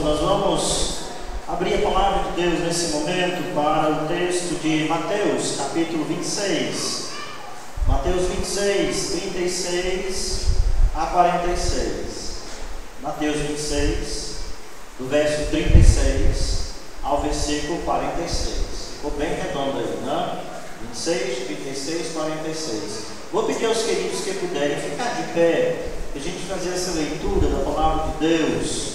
nós vamos abrir a palavra de Deus nesse momento para o texto de Mateus, capítulo 26. Mateus 26, 36 a 46. Mateus 26, do verso 36 ao versículo 46. Ficou bem redondo aí, né? 26, 36, 46. Vou pedir aos queridos que puderem ficar de pé, para a gente fazer essa leitura da palavra de Deus.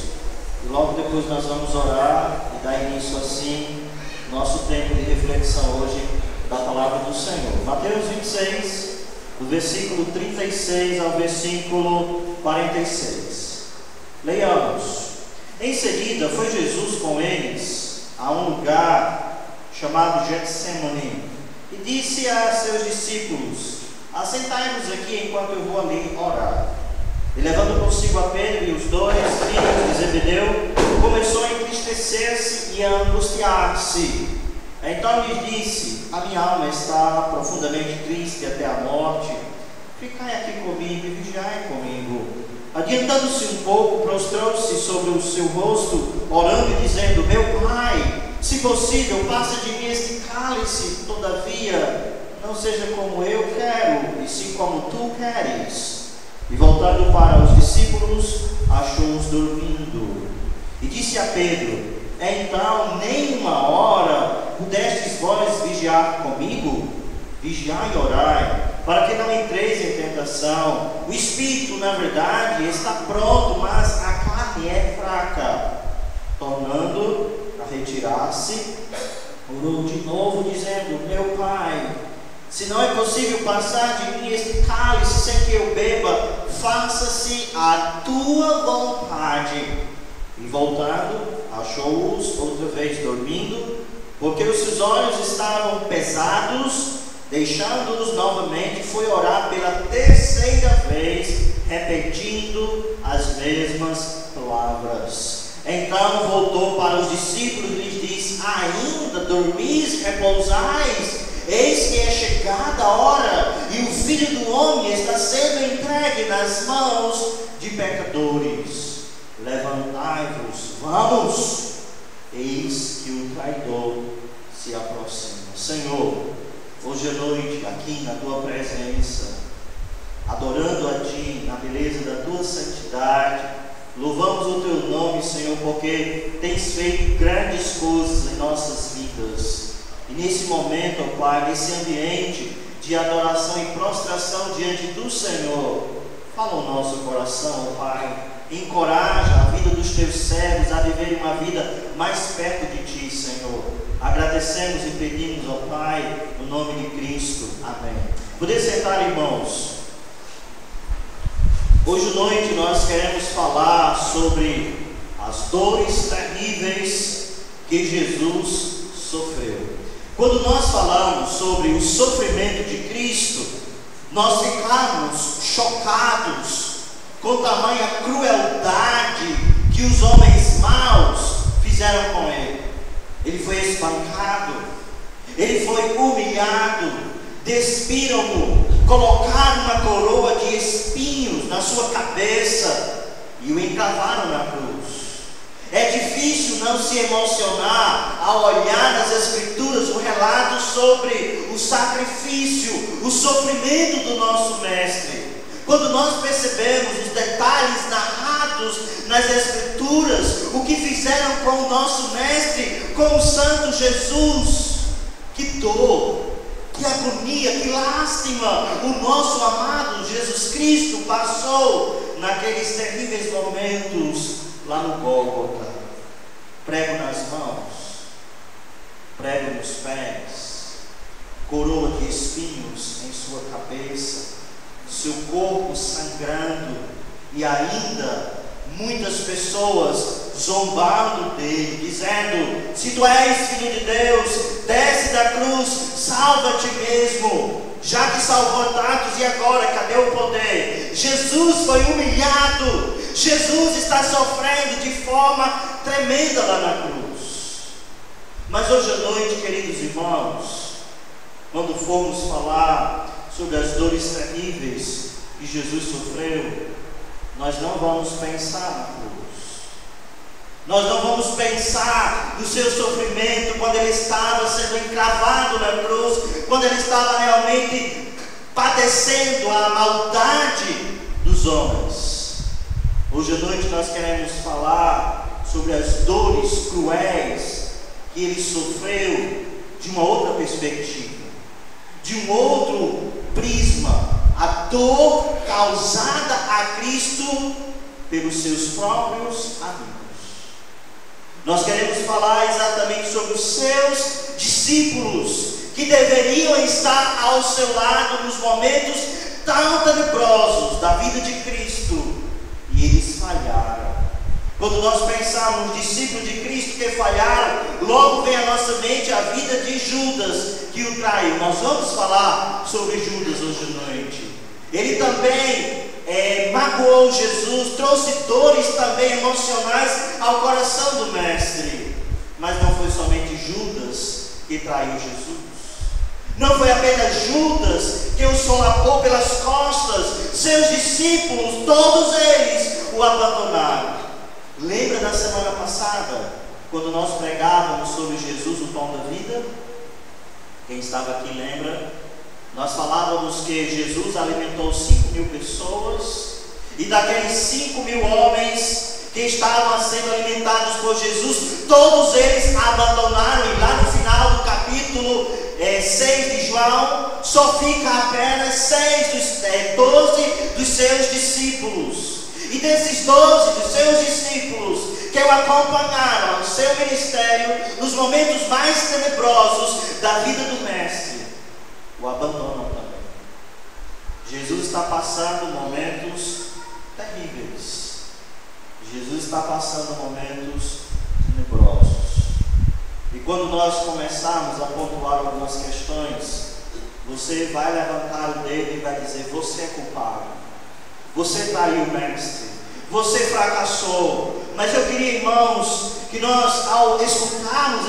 E logo depois nós vamos orar e dar início assim nosso tempo de reflexão hoje da palavra do Senhor. Mateus 26, do versículo 36 ao versículo 46. Leiamos. Em seguida foi Jesus com eles a um lugar chamado Getsemane e disse a seus discípulos: assentai-vos aqui enquanto eu vou ali orar. E levando consigo a Pedro e os dois filhos de Zebedeu, começou a entristecer-se e a angustiar-se. Então lhes disse: a minha alma está profundamente triste até a morte. Ficai aqui comigo e vigiai comigo. Adiantando-se um pouco, prostrou-se sobre o seu rosto, orando e dizendo: meu Pai, se possível, passa de mim este cálice, todavia não seja como eu quero, e sim como tu queres. E voltando para os discípulos, achou-os dormindo. E disse a Pedro: então nem uma hora pudestes vós vigiar comigo? Vigiai e orai, para que não entreis em tentação. O espírito, na verdade, está pronto, mas a carne é fraca. Tornando a retirar-se, orou de novo, dizendo: meu Pai, se não é possível passar de mim este cálice sem que eu beba, faça-se a tua vontade. E voltando, achou-os outra vez dormindo, porque os seus olhos estavam pesados. Deixando-os novamente, foi orar pela terceira vez, repetindo as mesmas palavras. Então voltou para os discípulos e lhes disse: ainda dormis, repousais? Eis que é chegada a hora, e o Filho do Homem está sendo entregue nas mãos de pecadores. Levantai-vos, vamos, eis que o traidor se aproxima. Senhor, hoje à noite, aqui na tua presença, adorando a ti na beleza da tua santidade, louvamos o teu nome, Senhor, porque tens feito grandes coisas em nossas vidas. E nesse momento, ó Pai, nesse ambiente de adoração e prostração diante do Senhor, fala o nosso coração, ó Pai. Encoraja a vida dos teus servos a viverem uma vida mais perto de ti, Senhor. Agradecemos e pedimos, ó Pai, no nome de Cristo. Amém. Poder sentar, irmãos. Hoje à noite nós queremos falar sobre as dores terríveis que Jesus sofreu. Quando nós falamos sobre o sofrimento de Cristo, nós ficamos chocados com tamanha crueldade que os homens maus fizeram com ele. Ele foi espancado, ele foi humilhado, despiram-no, colocaram uma coroa de espinhos na sua cabeça e o encravaram na cruz. É difícil não se emocionar ao olhar nas Escrituras o relato sobre o sacrifício, o sofrimento do nosso Mestre. Quando nós percebemos os detalhes narrados nas Escrituras, o que fizeram com o nosso Mestre, com o Santo Jesus, que dor, que agonia, que lástima o nosso amado Jesus Cristo passou naqueles terríveis momentos lá no Gólgota. Prego nas mãos, prego nos pés, coroa de espinhos em sua cabeça, seu corpo sangrando, e ainda muitas pessoas zombando dele, dizendo: se tu és filho de Deus, desce da cruz, salva a ti mesmo, já que salvou tantos, e agora cadê o poder? Jesus foi humilhado, Jesus está sofrendo de forma tremenda lá na cruz. Mas hoje à noite, queridos irmãos, quando formos falar sobre as dores terríveis que Jesus sofreu, nós não vamos pensar na cruz. Nós não vamos pensar no seu sofrimento quando ele estava sendo encravado na cruz, quando ele estava realmente padecendo a maldade dos homens. Hoje à noite nós queremos falar sobre as dores cruéis que ele sofreu de uma outra perspectiva, de um outro prisma, a dor causada a Cristo pelos seus próprios amigos. Nós queremos falar exatamente sobre os seus discípulos, que deveriam estar ao seu lado nos momentos tão tenebrosos da vida de Cristo, e eles falharam. Quando nós pensamos nos discípulos de Cristo que falharam, logo vem à nossa mente a vida de Judas, que o traiu. Nós vamos falar sobre Judas hoje à noite. Ele também magoou Jesus, trouxe dores também emocionais ao coração do Mestre. Mas não foi somente Judas que traiu Jesus. Não foi apenas Judas que o solapou pelas costas. Seus discípulos, todos eles, o abandonaram. Lembra da semana passada, quando nós pregávamos sobre Jesus, o pão da vida? Quem estava aqui lembra? Nós falávamos que Jesus alimentou 5.000 pessoas, e daqueles 5.000 homens que estavam sendo alimentados por Jesus, todos eles abandonaram. E lá no final do capítulo 6 de João, só fica apenas 12 dos seus discípulos. E desses 12 dos seus discípulos que o acompanharam no seu ministério, nos momentos mais tenebrosos da vida do Mestre, o abandonam também. Jesus está passando momentos terríveis. Jesus está passando momentos tenebrosos. E quando nós começarmos a pontuar algumas questões, você vai levantar o dedo e vai dizer: você é culpado. Você traiu o Mestre. Você fracassou. Mas eu queria, irmãos, que nós, ao escutarmos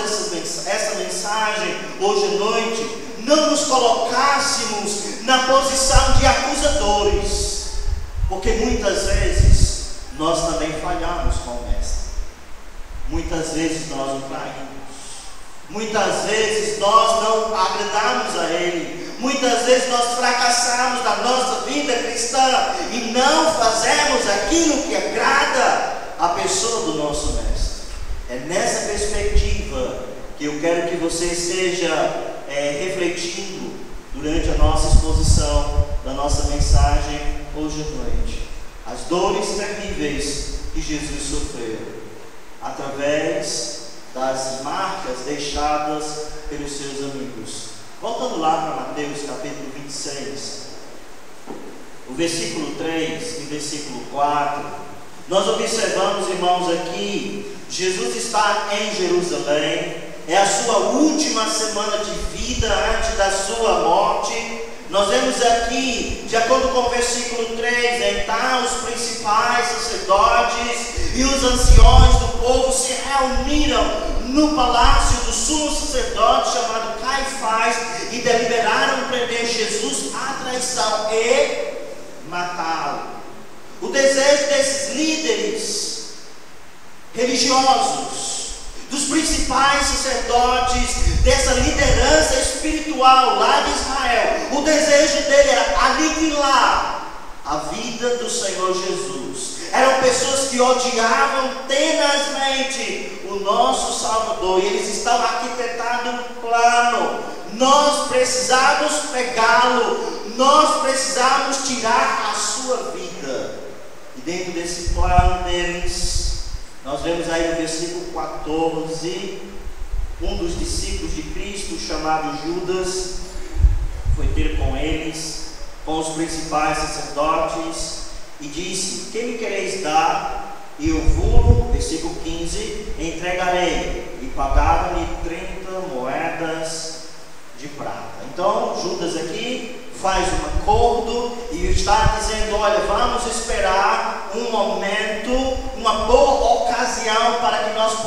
essa mensagem hoje à noite, não nos colocássemos na posição de acusadores, porque muitas vezes nós também falhamos com o Mestre. Muitas vezes nós o traímos. Muitas vezes nós não agradamos a Ele. Muitas vezes nós fracassamos na nossa vida cristã e não fazemos aquilo que agrada a pessoa do nosso Mestre. É nessa perspectiva que eu quero que você esteja refletindo durante a nossa exposição da nossa mensagem hoje à noite. As dores terríveis que Jesus sofreu através das marcas deixadas pelos seus amigos. Voltando lá para Mateus capítulo 26, o versículo 3 e versículo 4, nós observamos, irmãos, aqui, Jesus está em Jerusalém, é a sua última semana de vida antes da sua morte. Nós vemos aqui, de acordo com o versículo 3, então os principais sacerdotes e os anciões do povo se reuniram no palácio do sumo sacerdote chamado Caifás e deliberaram prender Jesus à traição e matá-lo. O desejo desses líderes religiosos, dos principais sacerdotes, dessa liderança espiritual lá de Israel, o desejo dele era aniquilar a vida do Senhor Jesus. Eram pessoas que odiavam tenazmente o nosso Salvador, e eles estavam arquitetando um plano. Nós precisamos pegá-lo, nós precisamos tirar a sua vida. E dentro desse plano deles, nós vemos aí no versículo 14, um dos discípulos de Cristo, chamado Judas, foi ter com eles, com os principais sacerdotes, e disse: que me quereis dar? E eu vou, versículo 15, entregarei. E pagaram-lhe 30 moedas de prata. Então Judas aqui faz um acordo e está dizendo: olha, vamos esperar um momento, uma boa ocasião para que nós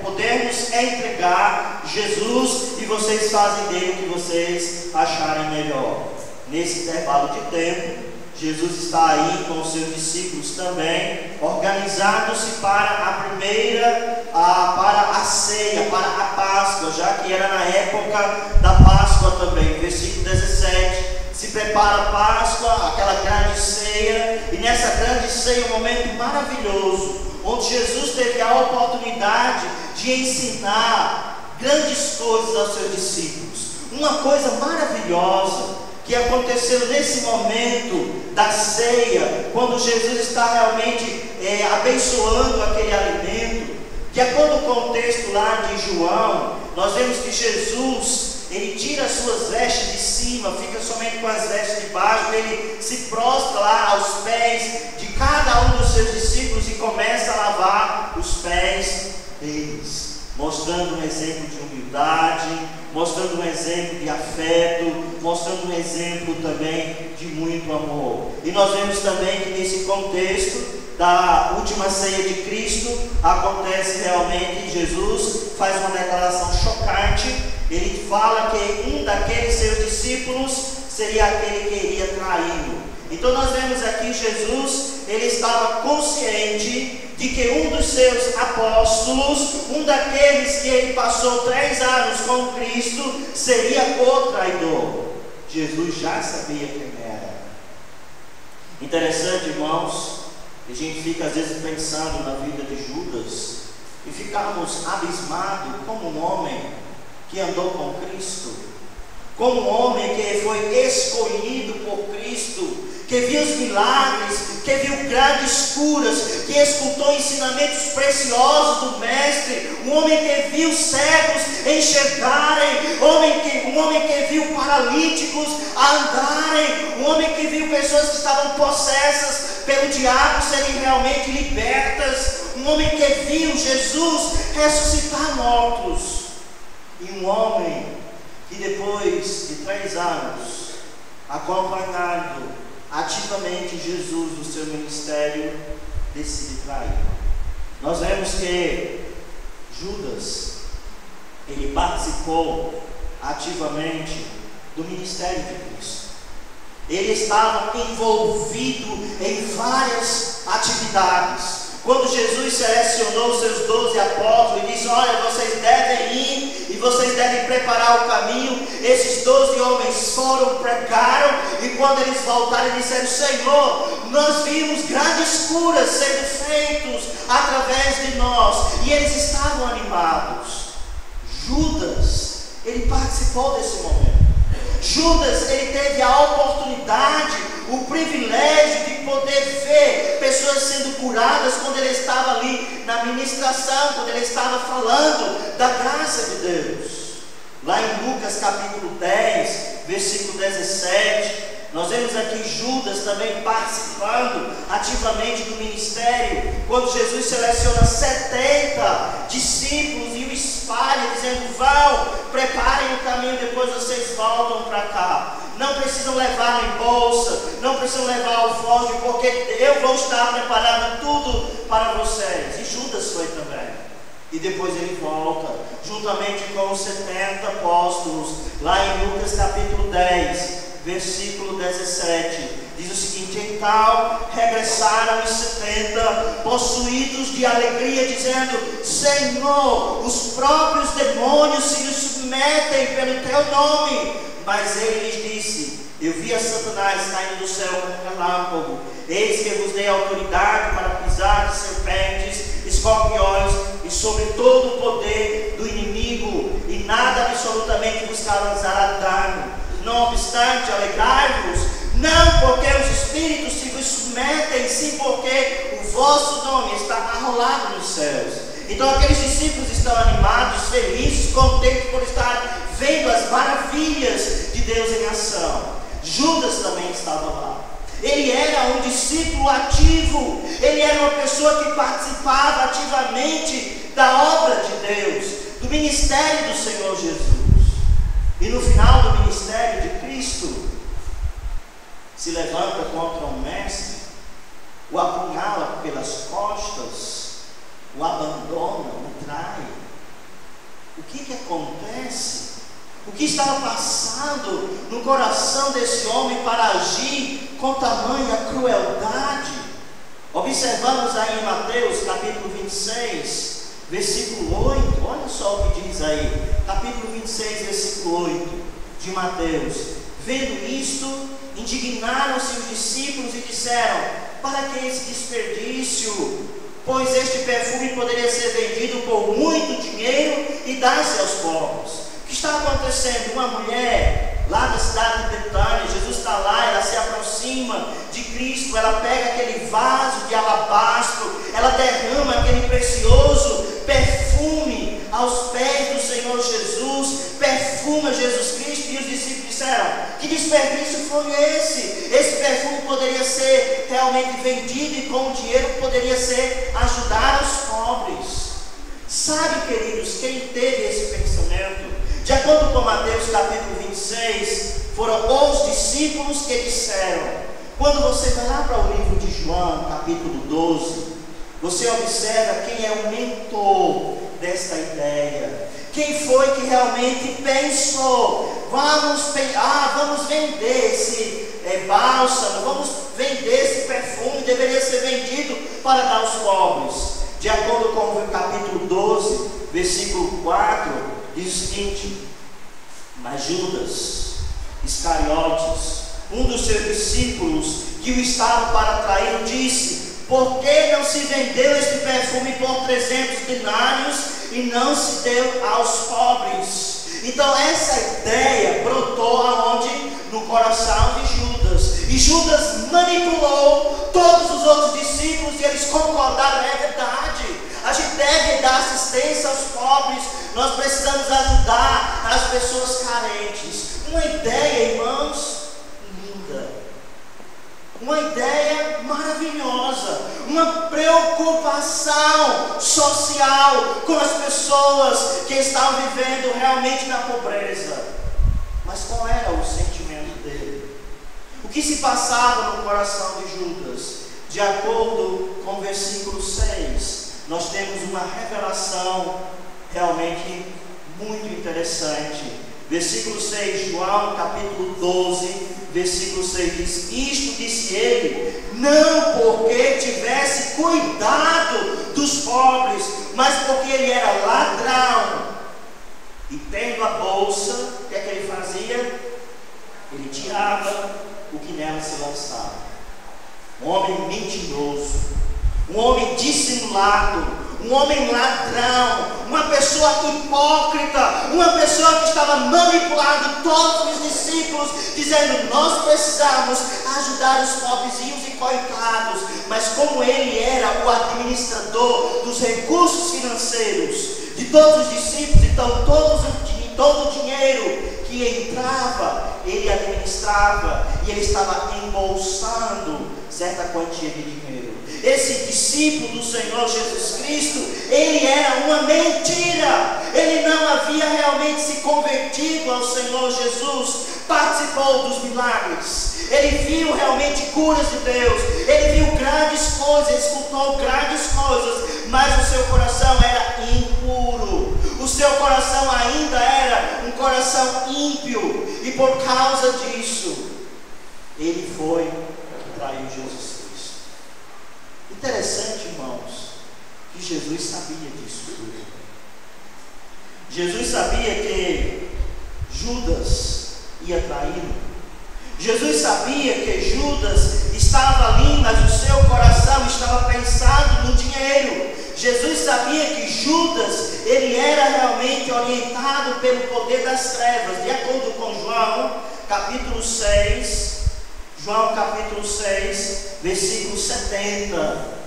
podermos entregar Jesus, e vocês fazem dele o que vocês acharem melhor. Nesse intervalo de tempo, Jesus está aí com os seus discípulos também, organizando-se para para a ceia, para a Páscoa, já que era na época da Páscoa também. Versículo 17, se prepara a Páscoa, aquela grande ceia, e nessa grande ceia um momento maravilhoso, onde Jesus teve a oportunidade de ensinar grandes coisas aos seus discípulos. Uma coisa maravilhosa que aconteceu nesse momento da ceia, quando Jesus está realmente abençoando aquele alimento. De acordo com o texto lá de João, nós vemos que Jesus, ele tira as suas vestes de cima, fica somente com as vestes de baixo, ele se prostra lá aos pés de cada um dos seus discípulos e começa a lavar os pés deles, mostrando um exemplo de humildade, mostrando um exemplo de afeto, mostrando um exemplo também de muito amor. E nós vemos também que nesse contexto da última ceia de Cristo, acontece realmente, Jesus faz uma declaração chocante. Ele fala que um daqueles seus discípulos seria aquele que iria traí-lo. Então nós vemos aqui Jesus, ele estava consciente de que um dos seus apóstolos, um daqueles que ele passou 3 anos com Cristo, seria o traidor. Jesus já sabia quem era. Interessante, irmãos, a gente fica às vezes pensando na vida de Judas e ficamos abismados como um homem que andou com Cristo, como um homem que foi escolhido por Cristo, que viu os milagres, que viu grandes curas, que escutou ensinamentos preciosos do Mestre, um homem que viu cegos enxergarem, um homem que viu paralíticos andarem, um homem que viu pessoas que estavam possessas pelo diabo serem realmente libertas, um homem que viu Jesus ressuscitar mortos, e um homem que depois de 3 anos, acompanhando ativamente Jesus no seu ministério, decide trair. Nós vemos que Judas, ele participou ativamente do ministério de Cristo. Ele estava envolvido em várias atividades. Quando Jesus selecionou os seus 12 apóstolos e disse: olha, vocês devem ir e vocês devem preparar o caminho, esses 12 homens foram, pregaram, e quando eles voltaram disseram: Senhor, nós vimos grandes curas sendo feitas através de nós, e eles estavam animados. Judas, ele participou desse momento. Judas, ele teve a oportunidade, o privilégio de poder ver pessoas sendo curadas quando ele estava ali na ministração, quando ele estava falando da graça de Deus. Lá em Lucas capítulo 10, versículo 17, nós vemos aqui Judas também participando ativamente do ministério, quando Jesus seleciona 70 discípulos e o espalha, dizendo: vão, preparem o caminho, depois vocês voltam para cá. Não precisam levar em bolsa, não precisam levar alforje, porque eu vou estar preparando tudo para vocês. E Judas foi também. E depois ele volta, juntamente com os 70 apóstolos, lá em Lucas capítulo 10, versículo 17, diz o seguinte: então regressaram os 70, possuídos de alegria, dizendo: Senhor, os próprios demônios se nos submetem pelo teu nome. Mas ele lhes disse: eu vi a Satanás caindo do céu como um relâmpago. Eis que vos dei autoridade para pisar de serpentes, escorpiões e sobre todo o poder do inimigo, e nada absolutamente vos causará dano. Não obstante, alegrai-vos, não porque os espíritos se vos submetem, sim porque o vosso nome está arrolado nos céus. Então aqueles discípulos estão animados, felizes, contentes por estar vendo as maravilhas de Deus em ação. Judas também estava lá. Ele era um discípulo ativo, ele era uma pessoa que participava ativamente da obra de Deus, do ministério do Senhor Jesus. E no final do ministério de Cristo, se levanta contra um mestre, o apunhala pelas costas, o abandona, o trai. O que acontece? O que estava passando no coração desse homem para agir com tamanha crueldade. Observamos aí em Mateus capítulo 26, versículo 8, olha só o que diz aí, capítulo 26, versículo 8 de Mateus. Vendo isto, indignaram-se os discípulos e disseram: para que esse desperdício? Pois este perfume poderia ser vendido por muito dinheiro e dar-se aos pobres. O que está acontecendo? Uma mulher lá da cidade de Betânia, Jesus está lá, ela se aproxima de Cristo, ela pega aquele vaso de alabastro, ela derrama aquele precioso perfume aos pés do Senhor Jesus, perfuma Jesus Cristo, e os discípulos disseram: que desperdício foi esse? Esse perfume poderia ser realmente vendido e com o dinheiro poderia ser ajudar os pobres. Sabe, queridos, quem teve esse pensamento? De acordo com Mateus capítulo 26, foram os discípulos que disseram. Quando você vai lá para o livro de João, capítulo 12, você observa quem é o mentor desta ideia. Quem foi que realmente pensou: vamos vender esse bálsamo, vamos vender esse perfume, deveria ser vendido para dar aos pobres. De acordo com o capítulo 12, versículo 4, diz o seguinte: mas Judas Iscariotes, um dos seus discípulos que o estavam para trair, disse: por que não se vendeu este perfume por 300 denários e não se deu aos pobres? Então essa ideia brotou aonde? No coração de Judas. E Judas manipulou todos os outros discípulos e eles concordaram: é verdade, a gente deve dar assistência aos pobres, nós precisamos ajudar as pessoas carentes. Uma ideia, irmãos, linda, uma ideia maravilhosa, uma preocupação social com as pessoas que estavam vivendo realmente na pobreza. Mas qual era o sentimento dele? O que se passava no coração de Judas? De acordo com o versículo 6, nós temos uma revelação realmente muito interessante. Versículo 6, João capítulo 12, versículo 6 diz: isto disse ele, não porque tivesse cuidado dos pobres, mas porque ele era ladrão. E tendo a bolsa, o que é que ele fazia? Ele tirava o que nela se lançava. Um homem mentiroso, um homem dissimulado, um homem ladrão, uma pessoa hipócrita, uma pessoa que estava manipulando todos os discípulos, dizendo: nós precisamos ajudar os pobrezinhos e coitados. Mas como ele era o administrador dos recursos financeiros de todos os discípulos, então todo o dinheiro que entrava, ele administrava, e ele estava embolsando certa quantia de dinheiro. Esse discípulo do Senhor Jesus Cristo, ele era uma mentira. Ele não havia realmente se convertido ao Senhor Jesus, participou dos milagres, ele viu realmente curas de Deus, ele viu grandes coisas, ele escutou grandes coisas, mas o seu coração era impuro, o seu coração ainda era um coração ímpio, e por causa disso, ele foi e traiu Jesus Cristo. Interessante, irmãos, que Jesus sabia disso tudo. Jesus sabia que Judas ia traí-lo. Jesus sabia que Judas estava ali, mas o seu coração estava pensado no dinheiro. Jesus sabia que Judas, ele era realmente orientado pelo poder das trevas. De acordo com João, capítulo 6, versículo 70.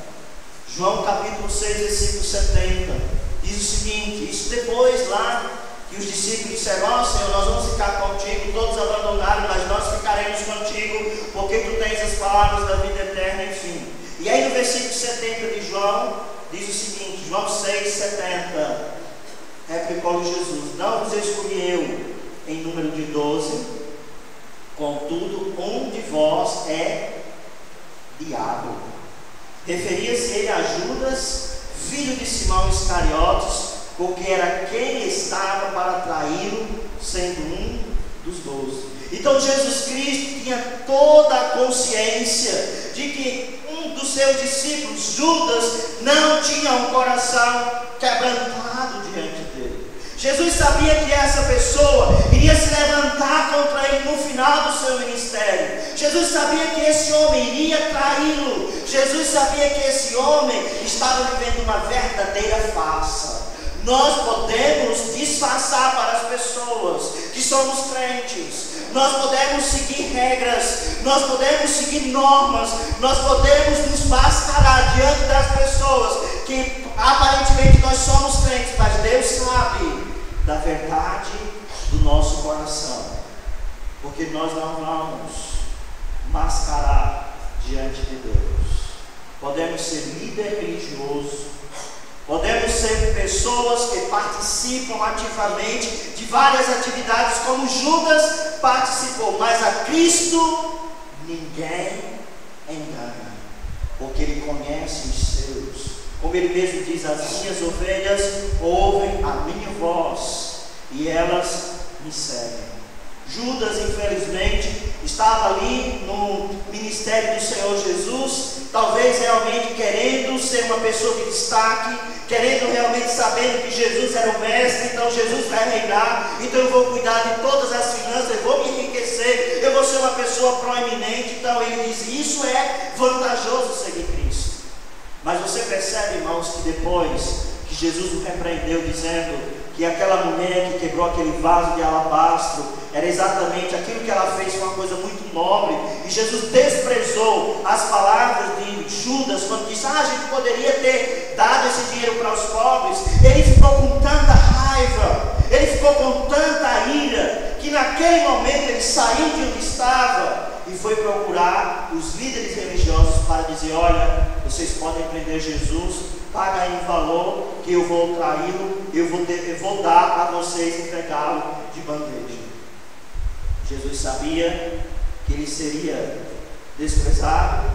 João capítulo 6, versículo 70. Diz o seguinte: isso depois lá que os discípulos disseram: ó Senhor, nós vamos ficar contigo, todos abandonaram, mas nós ficaremos contigo, porque tu tens as palavras da vida eterna, enfim. E aí no versículo 70 de João, diz o seguinte, João 6, 70, replicou Jesus: não vos escolhi eu em número de 12, contudo um de vós é diabo. Referia-se ele a Judas, filho de Simão Iscariotes, porque era quem estava para traí-lo, sendo um dos 12. Então Jesus Cristo tinha toda a consciência de que um dos seus discípulos, Judas, não tinha um coração quebrantado diante dele. Jesus sabia que essa pessoa iria se levantar contra ele no final do seu ministério. Jesus sabia que esse homem iria traí-lo. Jesus sabia que esse homem estava vivendo uma verdadeira farsa. Nós podemos disfarçar para as pessoas que somos crentes. Nós podemos seguir regras, nós podemos seguir normas, nós podemos nos mascarar diante das pessoas que aparentemente nós somos crentes, mas Deus sabe da verdade do nosso coração, porque nós não vamos mascarar diante de Deus. Podemos ser líder religioso, podemos ser pessoas que participam ativamente de várias atividades, como Judas participou, mas a Cristo ninguém engana, porque Ele conhece os seus. Como Ele mesmo diz, as minhas ovelhas ouvem a minha voz e elas me seguem. Judas, infelizmente, estava ali no ministério do Senhor Jesus, talvez realmente querendo ser uma pessoa de destaque, querendo realmente saber que Jesus era o mestre, então Jesus vai reinar, então eu vou cuidar de todas as finanças, eu vou me enriquecer, eu vou ser uma pessoa proeminente. Então ele diz, isso é vantajoso seguir Cristo. Mas você percebe, irmãos, que depois que Jesus o repreendeu, dizendo que aquela mulher que quebrou aquele vaso de alabastro era exatamente aquilo que ela fez, foi uma coisa muito nobre, e Jesus desprezou as palavras de Judas quando disse, a gente poderia ter dado esse dinheiro para os pobres. Ele ficou com tanta raiva, ele ficou com tanta ira, que naquele momento ele saiu de onde estava e foi procurar os líderes religiosos para dizer, olha, vocês podem prender Jesus, paga aí um valor que eu vou traí-lo, eu vou dar para vocês, entregá-lo de bandeja. Jesus sabia que ele seria desprezado,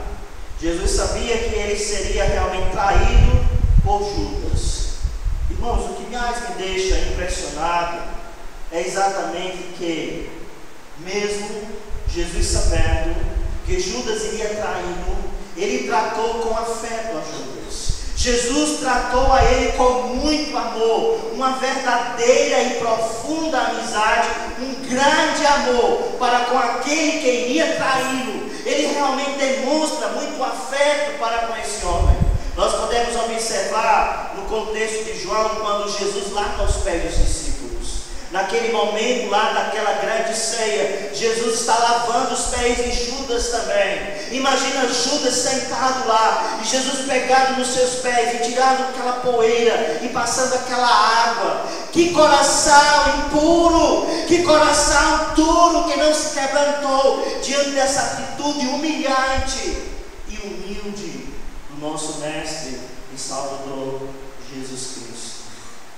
Jesus sabia que ele seria realmente traído por Judas. Irmãos, o que mais me deixa impressionado é exatamente que, mesmo Jesus sabendo que Judas iria traí-lo, ele tratou com afeto a Judas. Jesus tratou a ele com muito amor, uma verdadeira e profunda amizade, um grande amor para com aquele que iria traí-lo. Ele realmente demonstra muito afeto para com esse homem. Nós podemos observar no contexto de João, quando Jesus lava os pés dos discípulos. Naquele momento lá daquela grande ceia, Jesus está lavando os pés de Judas também. Imagina Judas sentado lá, e Jesus pegado nos seus pés e tirando aquela poeira e passando aquela água. Que coração impuro, que coração duro, que não se quebrantou diante dessa atitude humilhante e humilde do nosso mestre e Salvador Jesus Cristo.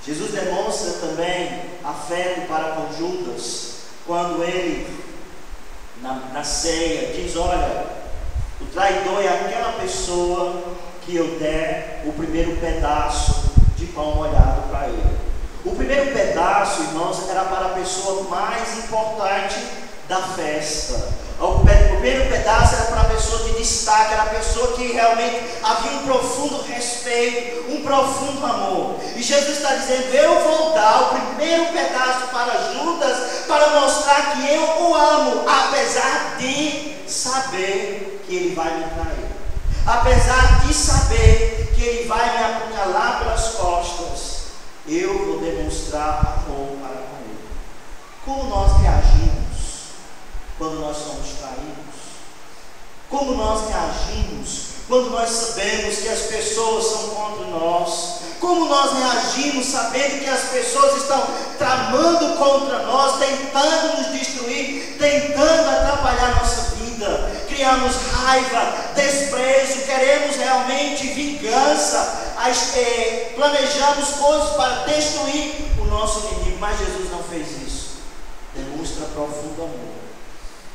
Jesus demonstra também afeto para com Judas, quando ele, na ceia, diz, olha, o traidor é aquela pessoa que eu der o primeiro pedaço de pão molhado para ele. O primeiro pedaço, irmãos, era para a pessoa mais importante da festa. O primeiro pedaço era para a pessoa de destaque, era a pessoa que realmente havia um profundo respeito, um profundo amor. E Jesus está dizendo, eu vou dar o primeiro pedaço para Judas, para mostrar que eu o amo, apesar de saber que ele vai me trair, apesar de saber que ele vai me apunhalar pelas costas, eu vou demonstrar amor para com ele. Como nós reagimos quando nós somos traídos? Como nós reagimos quando nós sabemos que as pessoas são contra nós? Como nós reagimos sabendo que as pessoas estão tramando contra nós, tentando nos destruir, tentando atrapalhar nossa vida? Criamos raiva, desprezo, queremos realmente vingança, planejamos coisas para destruir o nosso inimigo, mas Jesus não fez isso. Demonstra profundo amor,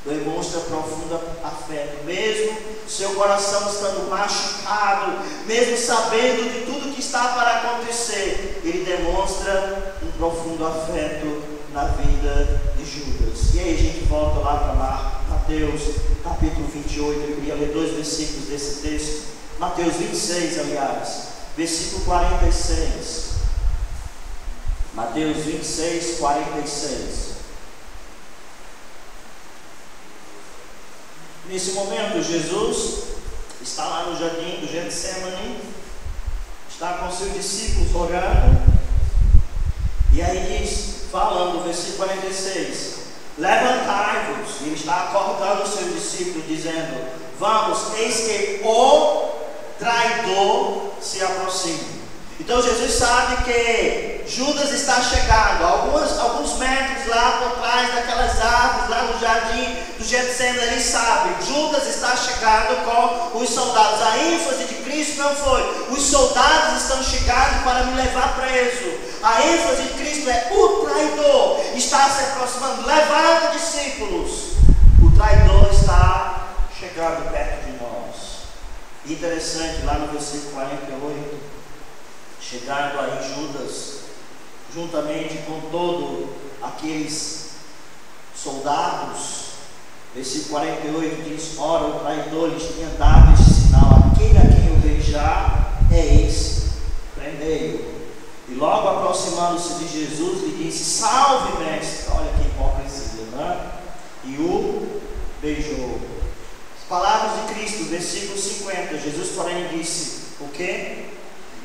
demonstra profundo afeto, mesmo seu coração estando machucado, mesmo sabendo de tudo que está para acontecer, ele demonstra um profundo afeto na vida de Judas. E aí a gente volta lá para Mateus capítulo 28, eu queria ler 2 versículos desse texto. Mateus 26, aliás, versículo 46. Mateus 26, 46. Nesse momento, Jesus está lá no jardim do Getsemane, está com seus discípulos orando, e aí diz, falando, versículo 46, levantai-vos, e ele está acordando os seus discípulos, dizendo, vamos, eis que o traidor se aproxima. Então Jesus sabe que Judas está chegando, alguns metros lá por trás daquelas árvores, lá no jardim do Getsemane, ele sabe, Judas está chegando com os soldados. A ênfase de Cristo não foi, os soldados estão chegando para me levar preso. A ênfase de Cristo é, o traidor está se aproximando, levanta discípulos, o traidor está chegando perto de nós. Interessante, lá no versículo 48, chegando aí Judas, juntamente com todos aqueles soldados, versículo 48 diz, ora o traidor lhes tinha dado este sinal, aquele a quem eu beijar é esse, prendei-o. E logo aproximando-se de Jesus, lhe disse, salve mestre, olha que hipocrisia, né? E o beijou. As palavras de Cristo, versículo 50, Jesus porém disse, o quê?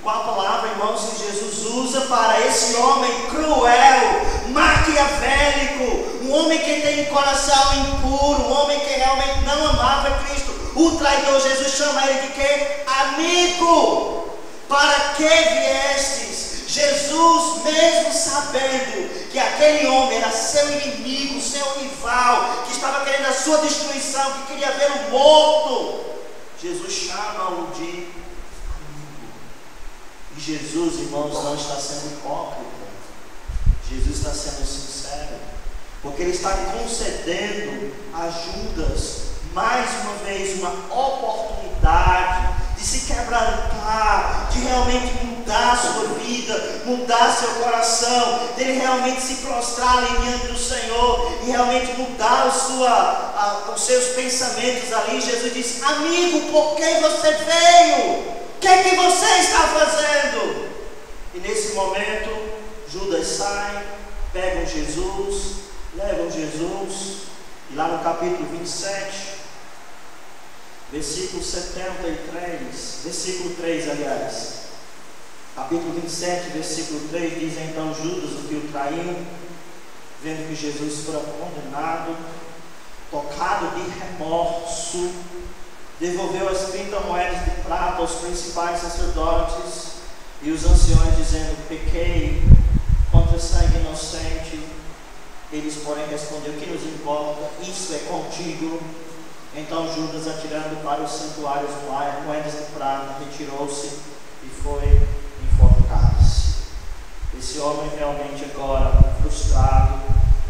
Qual a palavra, irmãos, que Jesus usa para esse homem cruel, maquiavélico, um homem que tem um coração impuro, um homem que realmente não amava Cristo, o traidor? Jesus chama ele de quê? Amigo. Para que viestes? Jesus, mesmo sabendo que aquele homem era seu inimigo, seu rival, que estava querendo a sua destruição, que queria vê-lo morto, Jesus chama-o de amigo. E Jesus, irmãos, não está sendo hipócrita. Jesus está sendo sincero, porque ele está concedendo a Judas mais uma vez uma oportunidade de se quebrantar, de realmente mudar a sua vida, mudar seu coração, dele realmente se prostrar ali diante do Senhor e realmente mudar os seus pensamentos ali. Jesus disse, amigo, por que você veio? O que é que você está fazendo? E nesse momento, Judas sai, pegam Jesus, levam Jesus, e lá no capítulo 27, versículo 73, versículo 3, aliás, capítulo 27, versículo 3, diz então Judas, o que o traiu, vendo que Jesus fora condenado, tocado de remorso, devolveu as 30 moedas de prata aos principais sacerdotes e os anciões, dizendo, pequei contra sangue inocente. Eles, porém, responderam, o que nos importa? Isso é contigo. Então Judas, atirando para os santuários moedas de prata, retirou-se e foi enforcar-se. Esse homem realmente agora frustrado,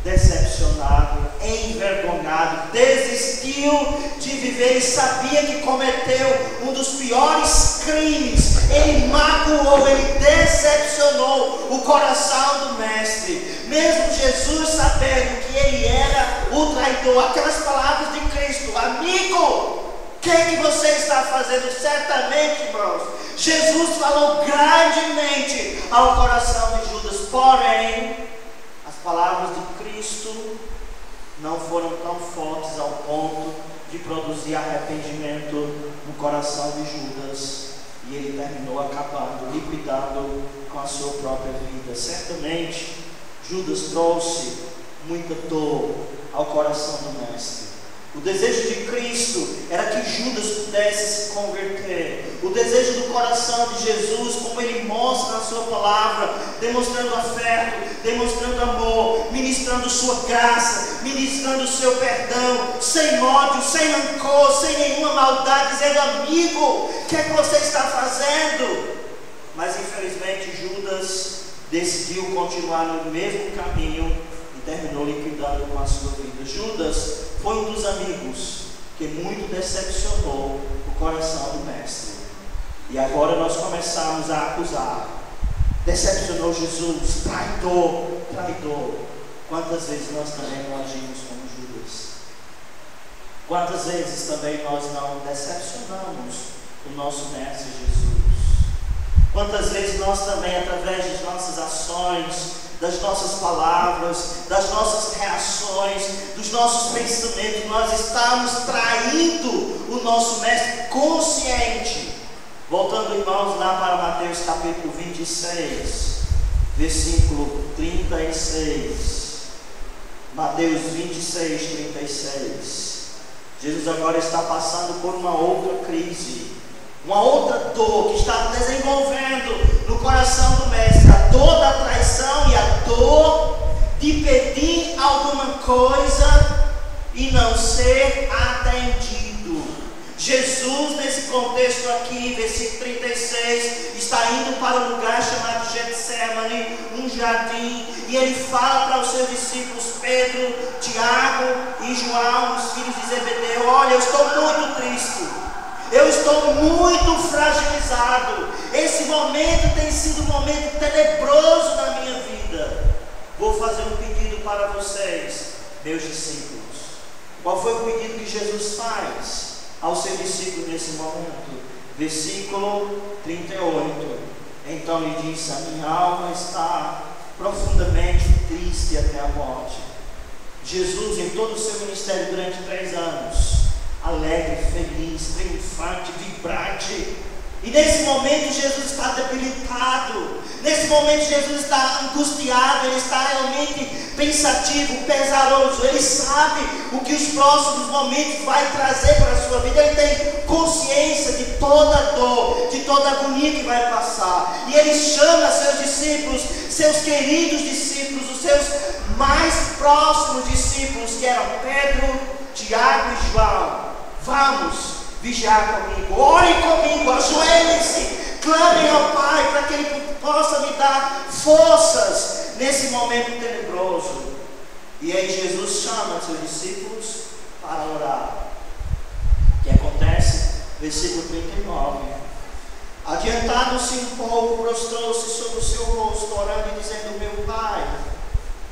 decepcionado, envergonhado, desistiu de viver e sabia que cometeu um dos piores crimes. Ele magoou, ele decepcionou o coração do mestre. Mesmo Jesus sabendo que ele era o traidor, aquelas palavras de Cristo, amigo, o que é que você está fazendo? Certamente, irmãos, Jesus falou grandemente ao coração de Judas, porém as palavras de Cristo não foram tão fortes ao ponto de produzir arrependimento no coração de Judas, e ele terminou acabando, liquidando com a sua própria vida. Certamente Judas trouxe muita dor ao coração do mestre. O desejo de Cristo era que Judas pudesse se converter. O desejo do coração de Jesus, como ele mostra na sua palavra, demonstrando afeto, demonstrando amor, ministrando sua graça, ministrando o seu perdão, sem ódio, sem rancor, sem nenhuma maldade, dizendo, amigo, o que é que você está fazendo? Mas infelizmente Judas decidiu continuar no mesmo caminho e terminou liquidando com a sua vida. Judas foi um dos amigos que muito decepcionou o coração do mestre. E agora nós começamos a acusar. Decepcionou Jesus, traidor, traidor. Quantas vezes nós também não agimos como Judas? Quantas vezes também nós não decepcionamos o nosso Mestre Jesus? Quantas vezes nós também, através das nossas ações, das nossas palavras, das nossas reações, dos nossos pensamentos, nós estamos traindo o nosso Mestre consciente? Voltando, irmãos, lá para Mateus capítulo 26, versículo 36. Mateus 26, 36. Jesus agora está passando por uma outra crise, uma outra dor que está desenvolvendo no coração do Mestre, a dor da traição e a dor de pedir alguma coisa e não ser atendido. Jesus, nesse contexto aqui, versículo 36, está indo para um lugar chamado Getsemane, um jardim, e ele fala para os seus discípulos Pedro, Tiago e João, os filhos de Zebedeu: olha, eu estou muito triste, eu estou muito fragilizado, esse momento tem sido um momento tenebroso na minha vida. Vou fazer um pedido para vocês, meus discípulos. Qual foi o pedido que Jesus faz ao seu discípulo nesse momento? Versículo 38. Então lhe disse: a minha alma está profundamente triste até a morte. Jesus, em todo o seu ministério durante 3 anos, alegre, feliz, triunfante, vibrante, e nesse momento Jesus está debilitado, nesse momento Jesus está angustiado, ele está realmente pensativo, pesaroso, ele sabe o que os próximos momentos vai trazer para a sua vida, ele tem consciência de toda a dor, de toda a agonia que vai passar, e ele chama seus discípulos, seus queridos discípulos, os seus mais próximos discípulos, que eram Pedro, Tiago e João: vamos vigiar comigo, orem comigo, ajoelhem-se, clamem ao Pai para que Ele possa me dar forças nesse momento tenebroso. E aí Jesus chama seus discípulos para orar. O que acontece? Versículo 39. Adiantado-se um pouco, prostrou-se sobre o seu rosto, orando e dizendo: meu Pai,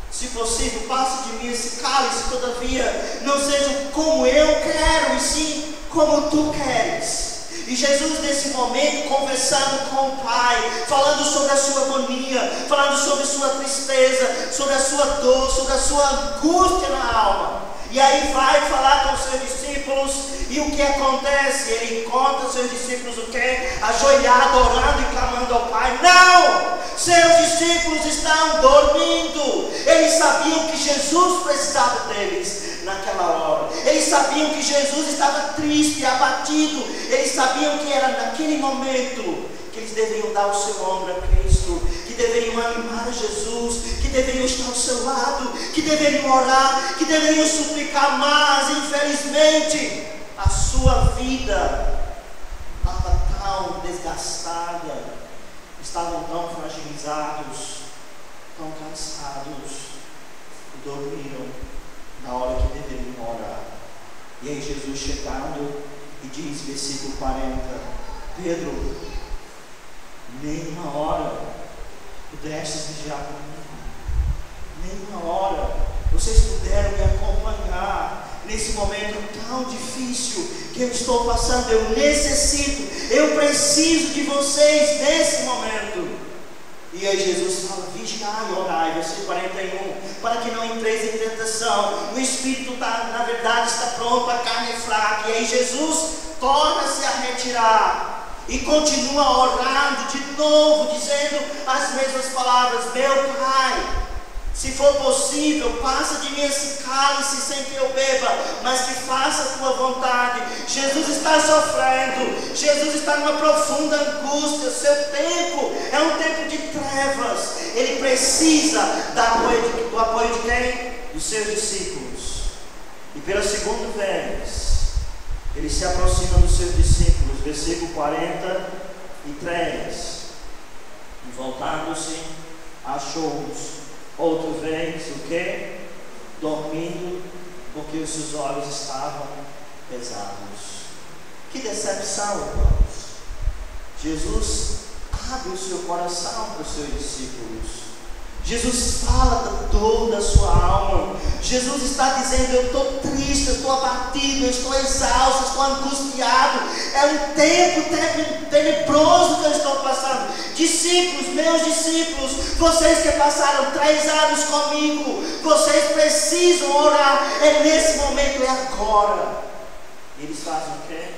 se possível, passe de mim esse cálice, todavia não seja como eu quero, e sim como tu queres. E Jesus, nesse momento, conversando com o Pai, falando sobre a sua agonia, falando sobre a sua tristeza, sobre a sua dor, sobre a sua angústia na alma. E aí vai falar com os seus discípulos, e o que acontece? Ele encontra os seus discípulos o quê? Ajoelhado, orando e clamando ao Pai. Não! Seus discípulos estavam dormindo. Eles sabiam que Jesus precisava deles naquela hora. Eles sabiam que Jesus estava triste, abatido. Eles sabiam que era naquele momento que eles deveriam dar o seu ombro a Cristo, que deveriam animar Jesus, que deveriam estar ao seu lado, que deveriam orar, que deveriam suplicar. Mas infelizmente a sua vida estava tão desgastada, estavam tão fragilizados, tão cansados, e dormiram na hora que deveriam orar. E aí Jesus, chegando, e diz, versículo 40: Pedro, nem uma hora pudestes vigiar comigo, nem uma hora vocês puderam me acompanhar nesse momento tão difícil que eu estou passando. Eu necessito, eu preciso de vocês nesse momento. E aí Jesus fala: vigiai e orai, versículo 41, para que não entreis em tentação. O espírito na verdade está pronto, a carne é fraca. E aí Jesus torna-se a retirar e continua orando de novo, dizendo as mesmas palavras: meu Pai, se for possível, passa de mim esse cálice sem que eu beba, mas que faça a tua vontade. Jesus está sofrendo, Jesus está numa profunda angústia. Seu tempo é um tempo de trevas. Ele precisa do apoio de quem? Dos seus discípulos. E pela segunda vez ele se aproxima dos seus discípulos, versículo 43. E voltando-se, achou-os outra vez o que? Dormindo, porque os seus olhos estavam pesados. Que decepção, irmãos. Jesus abre o seu coração para os seus discípulos. Jesus fala da dor da sua alma. Jesus está dizendo: eu estou triste, eu estou abatido, eu estou exausto, eu estou angustiado. É um tempo tenebroso que eu estou passando. Discípulos, meus discípulos, vocês que passaram 3 anos comigo, vocês precisam orar. É nesse momento, é agora. Eles fazem o quê?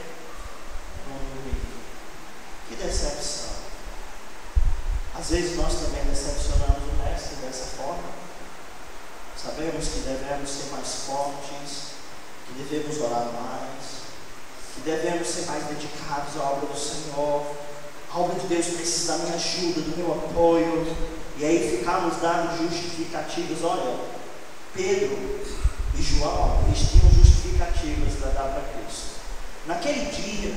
Vão dormir. Que decepção. Às vezes nós também decepcionamos o mestre dessa forma. Sabemos que devemos ser mais fortes, que devemos orar mais, que devemos ser mais dedicados à obra do Senhor. A obra de Deus precisa da minha ajuda, do meu apoio. E aí ficamos dando justificativas. Olha, Pedro e João, eles tinham justificativas para dar para Cristo. Naquele dia,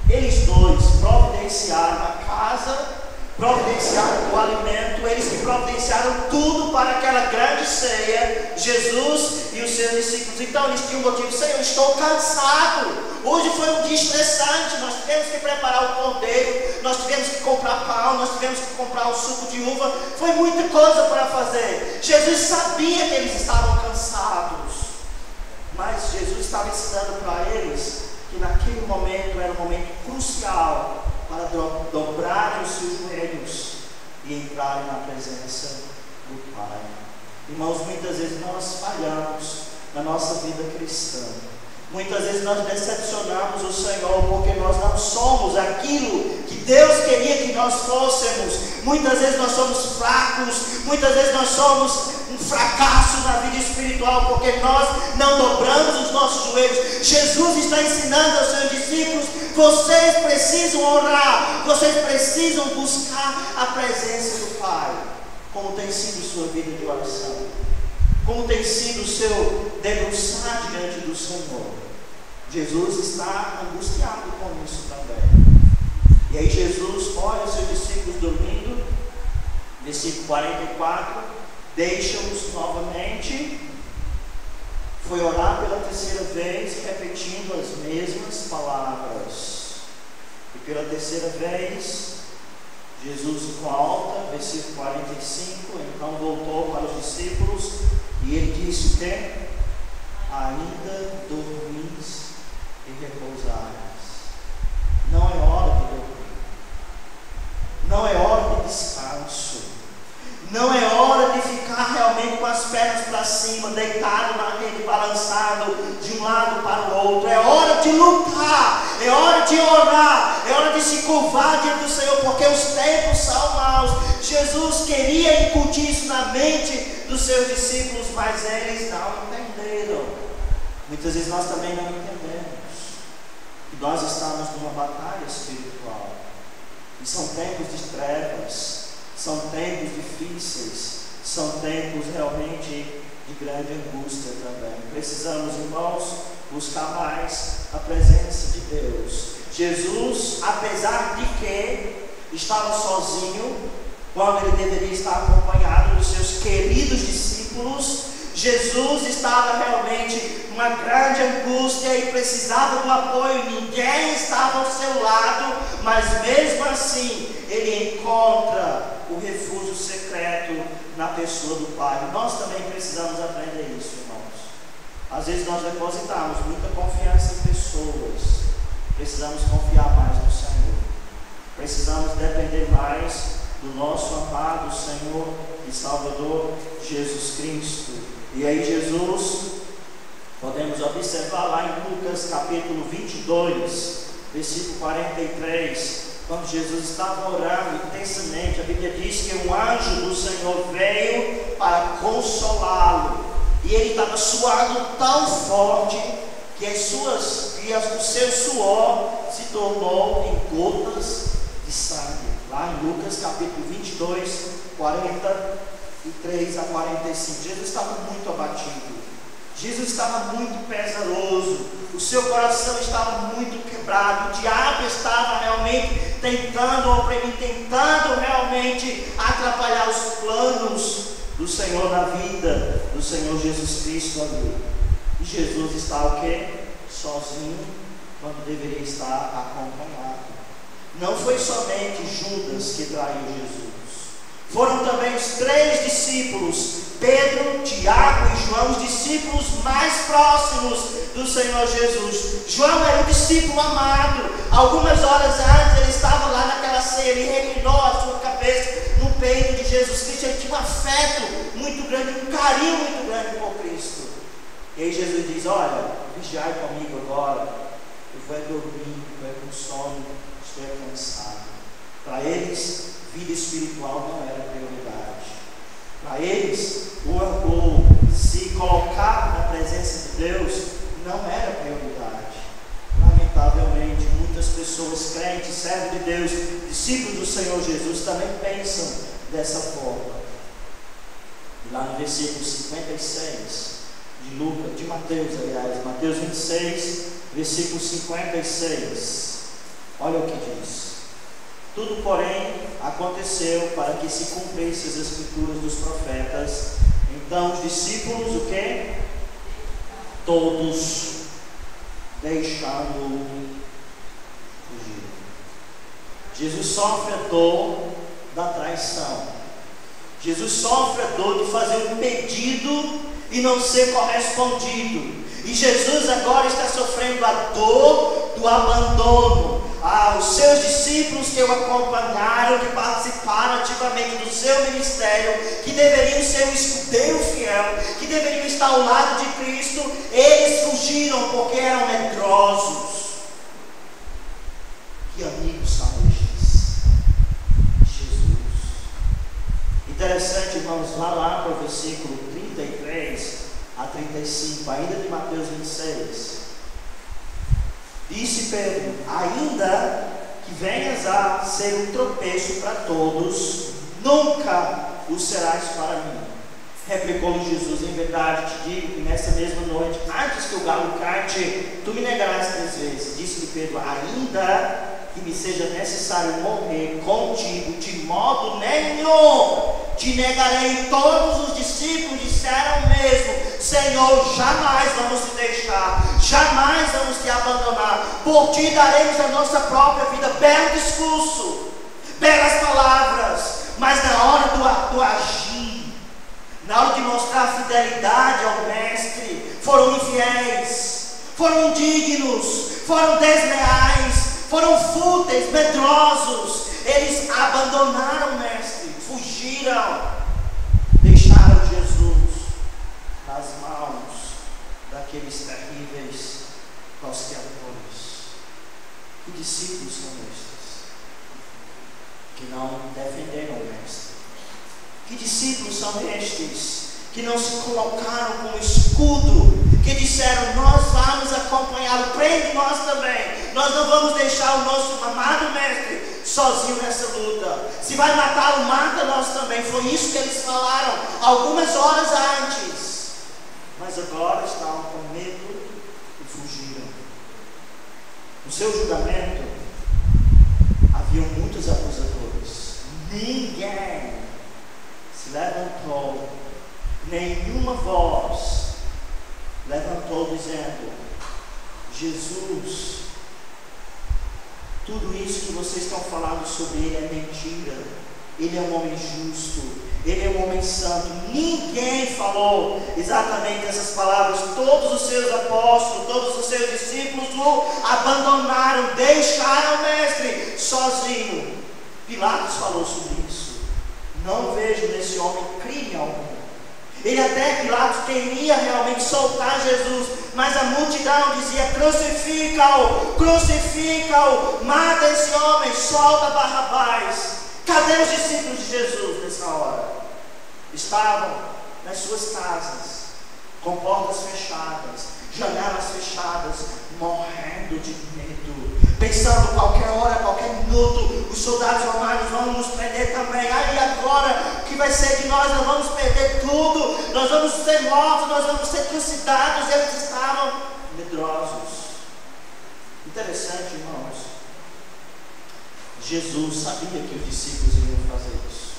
eles dois providenciaram a casa, providenciaram o alimento, eles que providenciaram tudo para aquela grande ceia, Jesus e os seus discípulos. Então eles tinham um motivo: Senhor, estou cansado, hoje foi um dia estressante, nós tivemos que preparar o cordeiro, nós tivemos que comprar pão, nós tivemos que comprar o suco de uva, foi muita coisa para fazer. Jesus sabia que eles estavam cansados, mas Jesus estava ensinando para eles que naquele momento era um momento crucial para dobrarem os seus joelhos e entrarem na presença do Pai. Irmãos, muitas vezes nós falhamos na nossa vida cristã. Muitas vezes nós decepcionamos o Senhor porque nós não somos aquilo que Deus queria que nós fôssemos. Muitas vezes nós somos fracos, muitas vezes nós somos um fracasso na vida espiritual porque nós não dobramos os nossos joelhos. Jesus está ensinando aos seus discípulos: vocês precisam orar, vocês precisam buscar a presença do Pai. Como tem sido sua vida de oração? Como tem sido o seu debruçar diante do Senhor? Jesus está angustiado com isso também. E aí Jesus olha os seus discípulos dormindo, versículo 44, deixa-os novamente, foi orar pela 3ª vez, repetindo as mesmas palavras. E pela 3ª vez, Jesus ficou alta, versículo 45, então voltou para os discípulos e ele disse o quê? Ainda dormis e repousais. Não é hora de dormir, não é hora de descanso, não é hora de ficar realmente com as pernas para cima, deitado na rede, balançado de um lado para o outro. É hora de lutar, é hora de orar, é hora de se curvar diante do Senhor, porque os tempos são maus. Jesus queria incutir isso na mente dos seus discípulos, mas eles não entenderam. Muitas vezes nós também não entendemos que nós estamos numa batalha espiritual, e são tempos de trevas, são tempos difíceis, são tempos realmente de grande angústia também. Precisamos, irmãos, buscar mais a presença de Deus. Jesus, apesar de que estava sozinho, quando ele deveria estar acompanhado dos seus queridos discípulos, Jesus estava realmente numa grande angústia e precisava do apoio. Ninguém estava ao seu lado, mas mesmo assim ele encontra o refúgio secreto na pessoa do Pai. Nós também precisamos aprender isso, irmãos. Às vezes nós depositamos muita confiança em pessoas. Precisamos confiar mais no Senhor. Precisamos depender mais do nosso amado Senhor e Salvador Jesus Cristo. E aí Jesus, podemos observar lá em Lucas capítulo 22, versículo 43, quando Jesus estava orando intensamente, a Bíblia diz que um anjo do Senhor veio para consolá-lo, e ele estava suando tão forte que o seu suor se tornou em gotas de sangue. Lá em Lucas capítulo 22, 43 a 45, Jesus estava muito abatido, Jesus estava muito pesaroso, o seu coração estava muito quebrado, o diabo estava realmente tentando oprimir, tentando realmente atrapalhar os planos do Senhor na vida do Senhor Jesus Cristo ali. E Jesus está o quê? Sozinho, quando deveria estar acompanhado. Não foi somente Judas que traiu Jesus, foram também os 3 discípulos, Pedro, Tiago e João, os discípulos mais próximos do Senhor Jesus. João era o discípulo amado. Algumas horas antes ele estava lá naquela ceia, ele reclinou a sua cabeça no peito de Jesus Cristo. Ele tinha um afeto muito grande, um carinho muito grande por Cristo. E aí Jesus diz: olha, vigiai comigo agora, eu vou dormir, eu vou com sono, estou cansado. Para eles, vida espiritual não era prioridade. Para eles, o se colocar na presença de Deus não era prioridade. Lamentavelmente, muitas pessoas crentes, servos de Deus, discípulos do Senhor Jesus, também pensam dessa forma. E lá no versículo 56 de Lucas, de Mateus, aliás, Mateus 26, versículo 56, olha o que diz: tudo, porém, aconteceu para que se cumprissem as escrituras dos profetas. Então os discípulos, o quê? Todos deixando fugir. Jesus sofre a dor da traição. Jesus sofre a dor de fazer um pedido e não ser correspondido. E Jesus agora está sofrendo a dor do abandono. Os seus discípulos que o acompanharam, que participaram ativamente do seu ministério, que deveriam ser um escudeiro fiel, que deveriam estar ao lado de Cristo, eles fugiram porque eram medrosos. Que amigos são estes? Jesus. Interessante, irmãos, vá lá para o versículo 33 a 35, ainda de Mateus 26. Disse Pedro: ainda que venhas a ser um tropeço para todos, nunca o serás para mim. Replicou-lhe Jesus: em verdade te digo que nessa mesma noite, antes que o galo cante, tu me negarás 3 vezes. Disse-lhe Pedro: ainda que me seja necessário morrer contigo, de modo nenhum te negarei. Todos os discípulos disseram mesmo: Senhor, jamais vamos te deixar, jamais vamos te abandonar, por ti daremos a nossa própria vida. Belo discurso, belas palavras, mas na hora do agir, na hora de mostrar fidelidade ao Mestre, foram infiéis, foram indignos, foram desleais, foram fúteis, medrosos. Eles abandonaram o Mestre, fugiram, deixaram Jesus nas mãos daqueles terríveis tosqueadores. Que discípulos são estes que não defenderam o Mestre? Que discípulos são estes que não se colocaram como escudo, que disseram: nós vamos acompanhá-lo, prende nós também, nós não vamos deixar o nosso amado Mestre sozinho nessa luta, se vai matá-lo, mata nós também. Foi isso que eles falaram algumas horas antes, mas agora estavam com medo e fugiram. No seu julgamento haviam muitos acusadores, ninguém se levantou, nenhuma voz levantou dizendo: Jesus, tudo isso que vocês estão falando sobre ele é mentira, ele é um homem justo, ele é um homem santo. Ninguém falou exatamente essas palavras. Todos os seus apóstolos, todos os seus discípulos o abandonaram, deixaram o Mestre sozinho. Pilatos falou sobre isso: não vejo nesse homem crime algum. Ele até, Pilatos, queria realmente soltar Jesus, mas a multidão dizia: crucifica-o, crucifica-o, mata esse homem, solta Barrabás. Cadê os discípulos de Jesus nessa hora? Estavam nas suas casas, com portas fechadas, janelas fechadas, morrendo de medo, pensando: qualquer hora, qualquer minuto, os soldados romanos vão nos prender também. Aí agora, o que vai ser de nós? Nós vamos perder tudo, nós vamos ser mortos, nós vamos ser trucidados. Eles estavam medrosos. Interessante, irmãos, Jesus sabia que os discípulos iriam fazer isso.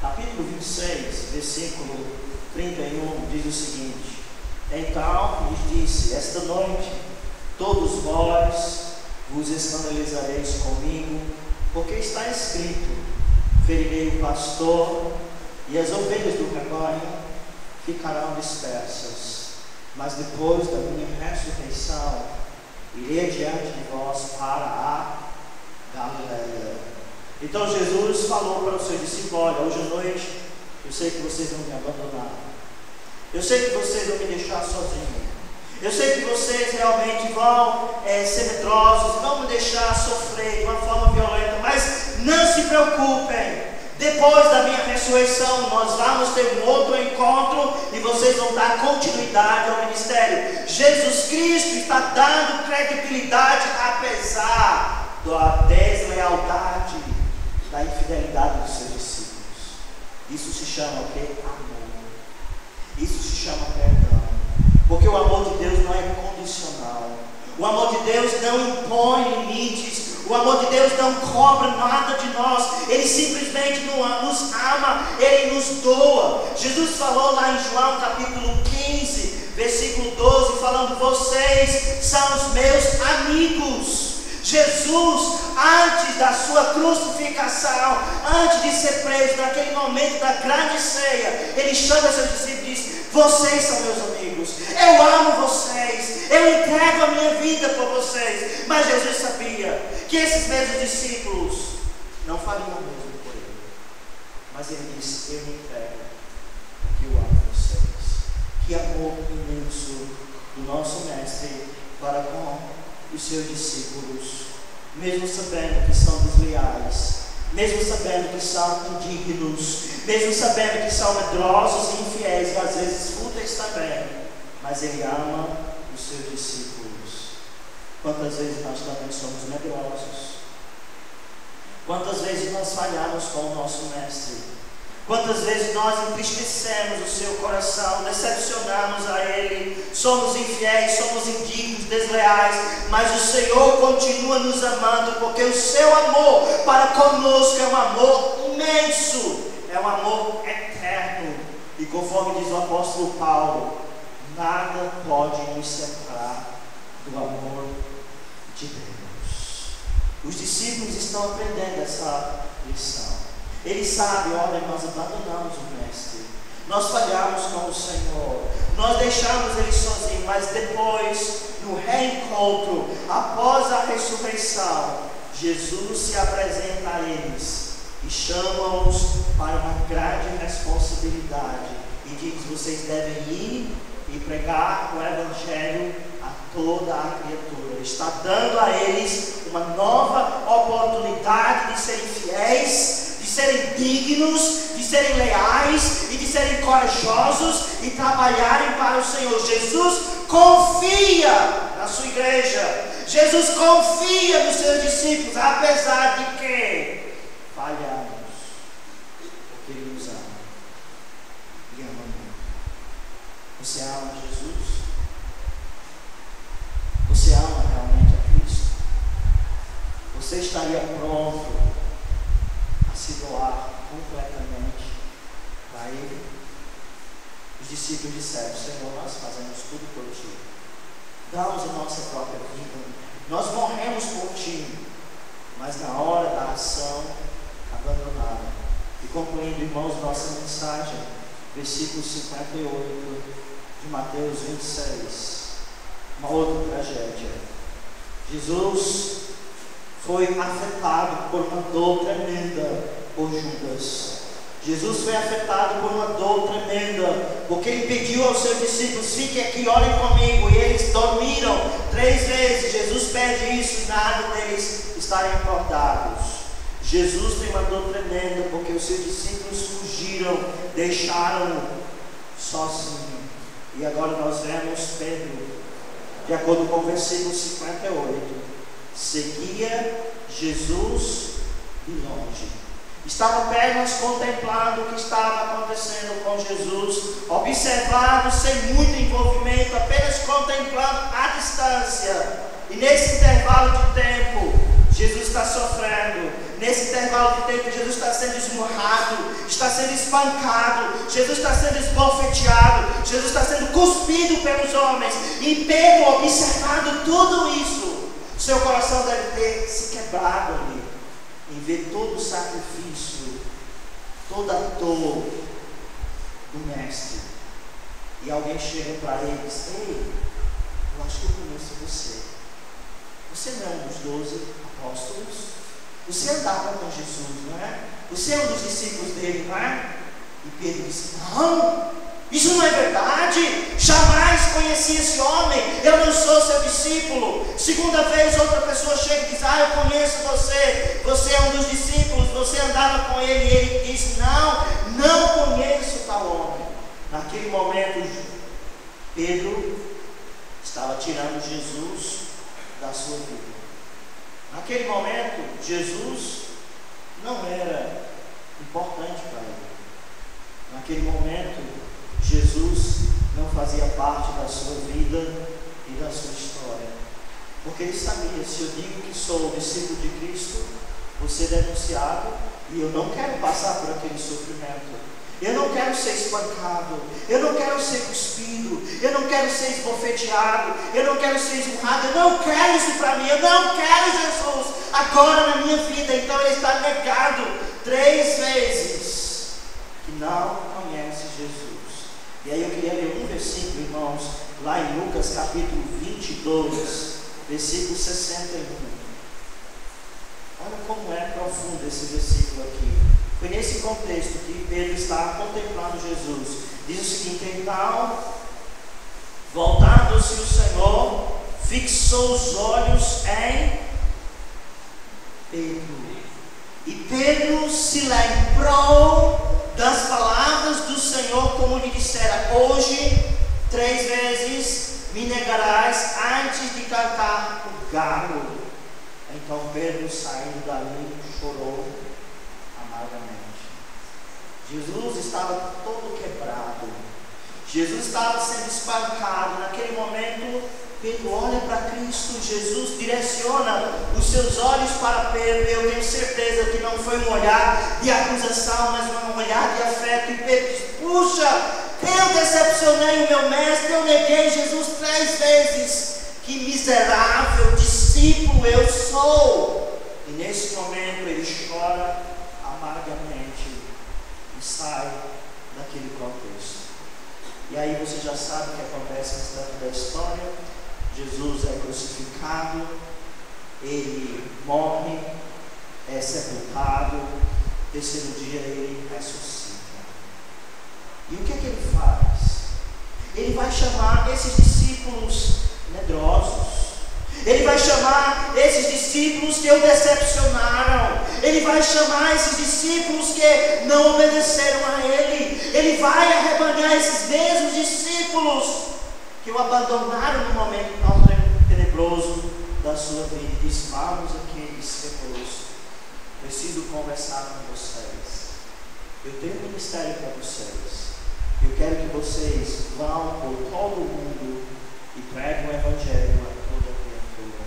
Capítulo 26, versículo 31 diz o seguinte: então lhes disse: esta noite todos vós vos escandalizareis comigo, porque está escrito: ferirei o pastor, e as ovelhas do rebanho ficarão dispersas. Mas depois da minha ressurreição, irei diante de vós para a Galileia. Então Jesus falou para os seus discípulos: olha, hoje à noite, eu sei que vocês vão me abandonar. Eu sei que vocês vão me deixar sozinho. Eu sei que vocês realmente vão ser medrosos, vão me deixar sofrer de uma forma violenta, mas não se preocupem. Depois da minha ressurreição, nós vamos ter um outro encontro e vocês vão dar continuidade ao ministério. Jesus Cristo está dando credibilidade apesar da deslealdade, da infidelidade dos seus discípulos. Isso se chama o quê? Amor. Isso se chama perdão. Porque o amor de Deus não é condicional. O amor de Deus não impõe limites. O amor de Deus não cobra nada de nós. Ele simplesmente nos ama. Ele nos doa. Jesus falou lá em João capítulo 15, versículo 12, falando: vocês são os meus amigos. Jesus, antes da sua crucificação, antes de ser preso, naquele momento da grande ceia, ele chama seus discípulos e diz: vocês são meus amigos, eu amo vocês, eu entrego a minha vida por vocês. Mas Jesus sabia que esses mesmos discípulos não fariam o mesmo por ele. Mas ele disse: eu me entrego, porque eu amo vocês. Que amor imenso do nosso Mestre para com os seus discípulos, mesmo sabendo que são desleais, mesmo sabendo que são indignos, mesmo sabendo que são medrosos e infiéis, e às vezes fúteis também, mas ele ama os seus discípulos. Quantas vezes nós também somos medrosos? Quantas vezes nós falhamos com o nosso Mestre? Quantas vezes nós entristecemos o seu coração, decepcionamos a Ele, somos infiéis, somos indignos, desleais, mas o Senhor continua nos amando, porque o seu amor para conosco é um amor imenso, é um amor eterno. E conforme diz o apóstolo Paulo, nada pode nos separar do amor de Deus. Os discípulos estão aprendendo essa lição. Eles sabem: olha, nós abandonamos o Mestre, nós falhamos com o Senhor, nós deixamos Ele sozinho, mas depois, no reencontro, após a ressurreição, Jesus se apresenta a eles e chama-os para uma grande responsabilidade e diz: vocês devem ir e pregar o Evangelho a toda a criatura. Ele está dando a eles uma nova oportunidade de serem fiéis, de serem dignos, de serem leais e de serem corajosos e trabalharem para o Senhor. Jesus confia na sua igreja. Jesus confia nos seus discípulos, apesar de que falhamos, porque Ele nos ama e ama muito. Você ama Jesus? Você ama realmente a Cristo? Você estaria pronto a se doar completamente para Ele? Os discípulos disseram: Senhor, nós fazemos tudo por Ti, damos a nossa própria vida, nós morremos por Ti, mas na hora da ação abandonaram. E concluindo, irmãos, nossa mensagem, versículo 58 de Mateus 26, uma outra tragédia. Jesus foi afetado por uma dor tremenda por Judas. Jesus foi afetado por uma dor tremenda, porque ele pediu aos seus discípulos: fiquem aqui, orem comigo, e eles dormiram 3 vezes. Jesus pede isso e nada deles estarem acordados. Jesus tem uma dor tremenda, porque os seus discípulos fugiram, deixaram-no sozinho. E agora nós vemos Pedro, de acordo com o versículo 58, seguia Jesus de longe. Estava apenas contemplando o que estava acontecendo com Jesus, observando sem muito envolvimento, apenas contemplando à distância. E nesse intervalo de tempo, Jesus está sofrendo. Nesse intervalo de tempo, Jesus está sendo esmurrado, está sendo espancado, Jesus está sendo esbofeteado, Jesus está sendo cuspido pelos homens. E Pedro, observando tudo isso, seu coração deve ter se quebrado ali, em ver todo o sacrifício toda a dor do mestre. E alguém chega para ele e diz: ei, eu acho que eu conheço você. Você não é um dos 12 apóstolos? Você andava com Jesus, não é? Você é um dos discípulos dele, não é? E Pedro disse: não, isso não é verdade. Jamais conheci esse homem. Eu não sou seu discípulo. Segunda vez outra pessoa chega e diz: ah, eu conheço você. Você é um dos discípulos. Você andava com ele. E ele diz: não conheço tal homem. Naquele momento, Pedro estava tirando Jesus da sua vida. Naquele momento, Jesus não era importante para ele. Naquele momento, Jesus não fazia parte da sua vida e da sua história. Porque ele sabia: se eu digo que sou discípulo de Cristo, vou ser denunciado e eu não quero passar por aquele sofrimento. Eu não quero ser espancado, eu não quero ser cuspido, eu não quero ser esbofeteado, eu não quero ser esmurrado, eu não quero isso para mim, eu não quero Jesus agora na minha vida. Então ele está negado 3 vezes que não conhece Jesus. E aí eu queria ler um versículo, irmãos, lá em Lucas capítulo 22, versículo 61. Olha como é profundo esse versículo aqui. Foi nesse contexto que Pedro está contemplando Jesus. Diz o seguinte: então, voltando-se o Senhor, fixou os olhos em Pedro. E Pedro se lembrou das palavras do Senhor, como lhe dissera: hoje 3 vezes me negarás antes de cantar o galo. Então Pedro, saindo dali, chorou amargamente. Jesus estava todo quebrado. Jesus estava sendo espancado. Naquele momento, Pedro olha para Cristo. Jesus direciona os seus olhos para Pedro. Eu tenho certeza que não foi um olhar de acusação, mas um olhar de afeto. E Pedro diz: puxa, eu decepcionei o meu mestre, eu neguei Jesus 3 vezes. Que miserável discípulo eu sou. E nesse momento ele chora amargamente e sai daquele contexto. E aí você já sabe o que acontece no restante da história. Jesus é crucificado, ele morre, é sepultado, terceiro dia ele ressuscita. E o que é que ele faz? Ele vai chamar esses discípulos medrosos. Ele vai chamar esses discípulos que o decepcionaram. Ele vai chamar esses discípulos que não obedeceram a ele. Ele vai arrebanhar esses mesmos discípulos que o abandonaram no momento tão tenebroso da sua vida. E diz: vamos aqui, discípulos, preciso conversar com vocês. Eu tenho um ministério para vocês. Eu quero que vocês vão por todo o mundo e preguem o Evangelho a toda criatura.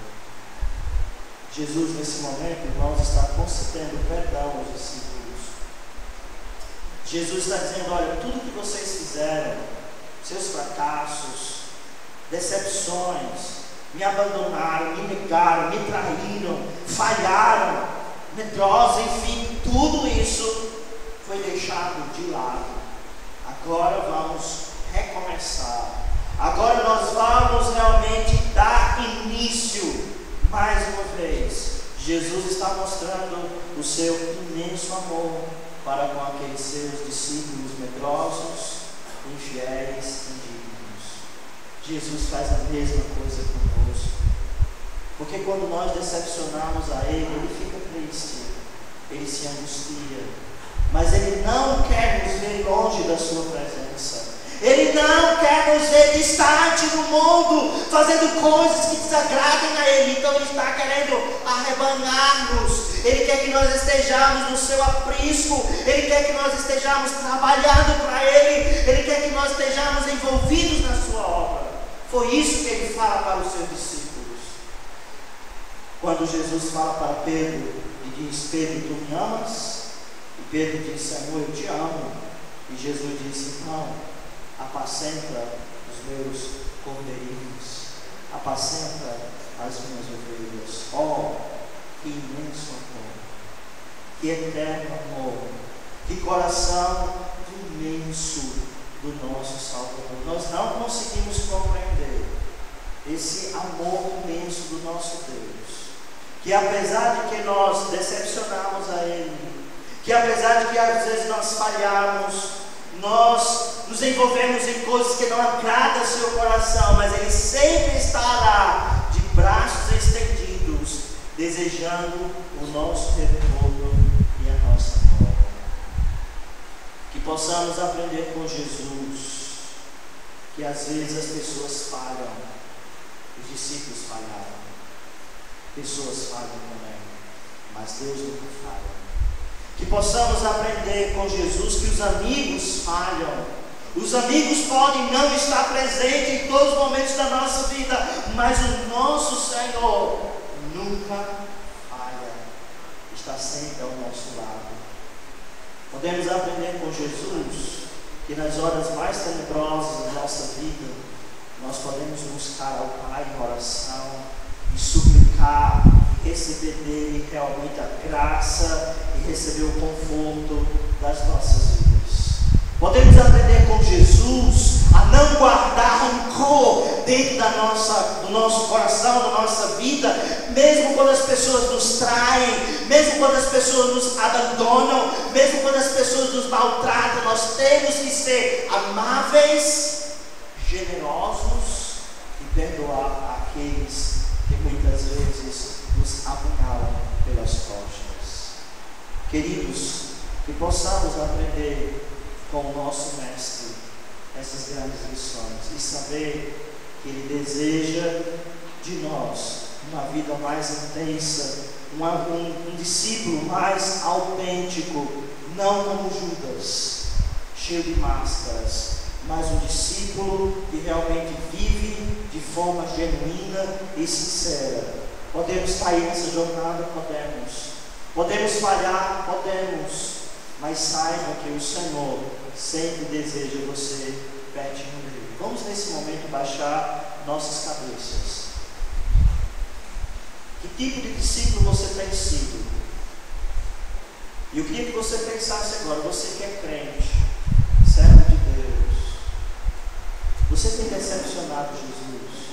Jesus, nesse momento, irmãos, está concedendo perdão aos discípulos. Jesus está dizendo: olha, tudo que vocês fizeram, seus fracassos, decepções, me abandonaram, me negaram, me traíram, falharam, medrosos, enfim, tudo isso foi deixado de lado. Agora vamos recomeçar. Agora nós vamos realmente dar início. Mais uma vez, Jesus está mostrando o seu imenso amor para com aqueles seus discípulos medrosos, infiéis, indignos. Jesus faz a mesma coisa conosco. Porque quando nós decepcionamos a Ele, Ele fica triste, Ele se angustia. Mas Ele não quer nos ver longe da sua presença. Ele não quer nos ver distante do mundo, fazendo coisas que desagradem a Ele. Então Ele está querendo arrebanhar-nos. Ele quer que nós estejamos no seu aprisco. Ele quer que nós estejamos trabalhando para Ele. Ele quer que nós estejamos envolvidos na sua obra. Foi isso que Ele fala para os seus discípulos. Quando Jesus fala para Pedro e diz: Pedro, tu me amas? E Pedro diz: Senhor, eu te amo. E Jesus disse: não, apacenta os meus cordeirinhos, apacenta as minhas ovelhas. Oh, que imenso amor, que eterno amor, Que coração imenso do nosso Salvador. Nós não conseguimos compreender esse amor imenso do nosso Deus, que apesar de que nós decepcionamos a Ele, que apesar de que às vezes nós falhamos, nós nos envolvemos em coisas que não agradam ao seu coração, mas Ele sempre está lá, de braços estendidos, desejando o nosso retorno e a nossa glória. Que possamos aprender com Jesus, que às vezes as pessoas falham, os discípulos falharam, pessoas falham também, mas Deus nunca falha. Que possamos aprender com Jesus que os amigos falham. Os amigos podem não estar presentes em todos os momentos da nossa vida, mas o nosso Senhor nunca falha, está sempre ao nosso lado. Podemos aprender com Jesus que nas horas mais tenebrosas da nossa vida, nós podemos buscar ao Pai em oração e suplicar, receber dele realmente a graça e receber o conforto das nossas vidas. Podemos aprender com Jesus a não guardar rancor dentro do nosso coração, da nossa vida, mesmo quando as pessoas nos traem, mesmo quando as pessoas nos abandonam, mesmo quando as pessoas nos maltratam. Nós temos que ser amáveis, generosos e perdoar aqueles que muitas vezes nos apunhalam pelas costas. Queridos, que possamos aprender com o nosso Mestre essas grandes lições e saber que Ele deseja de nós uma vida mais intensa, um discípulo mais autêntico, não como Judas, cheio de máscaras, mas um discípulo que realmente vive de forma genuína e sincera. Podemos cair nessa jornada? Podemos falhar? Podemos. Mas saiba que o Senhor sempre deseja você pertinho dele. Vamos nesse momento baixar nossas cabeças. Que tipo de discípulo você tem sido? E eu queria que você pensasse agora, você que é crente, servo de Deus, você tem decepcionado Jesus?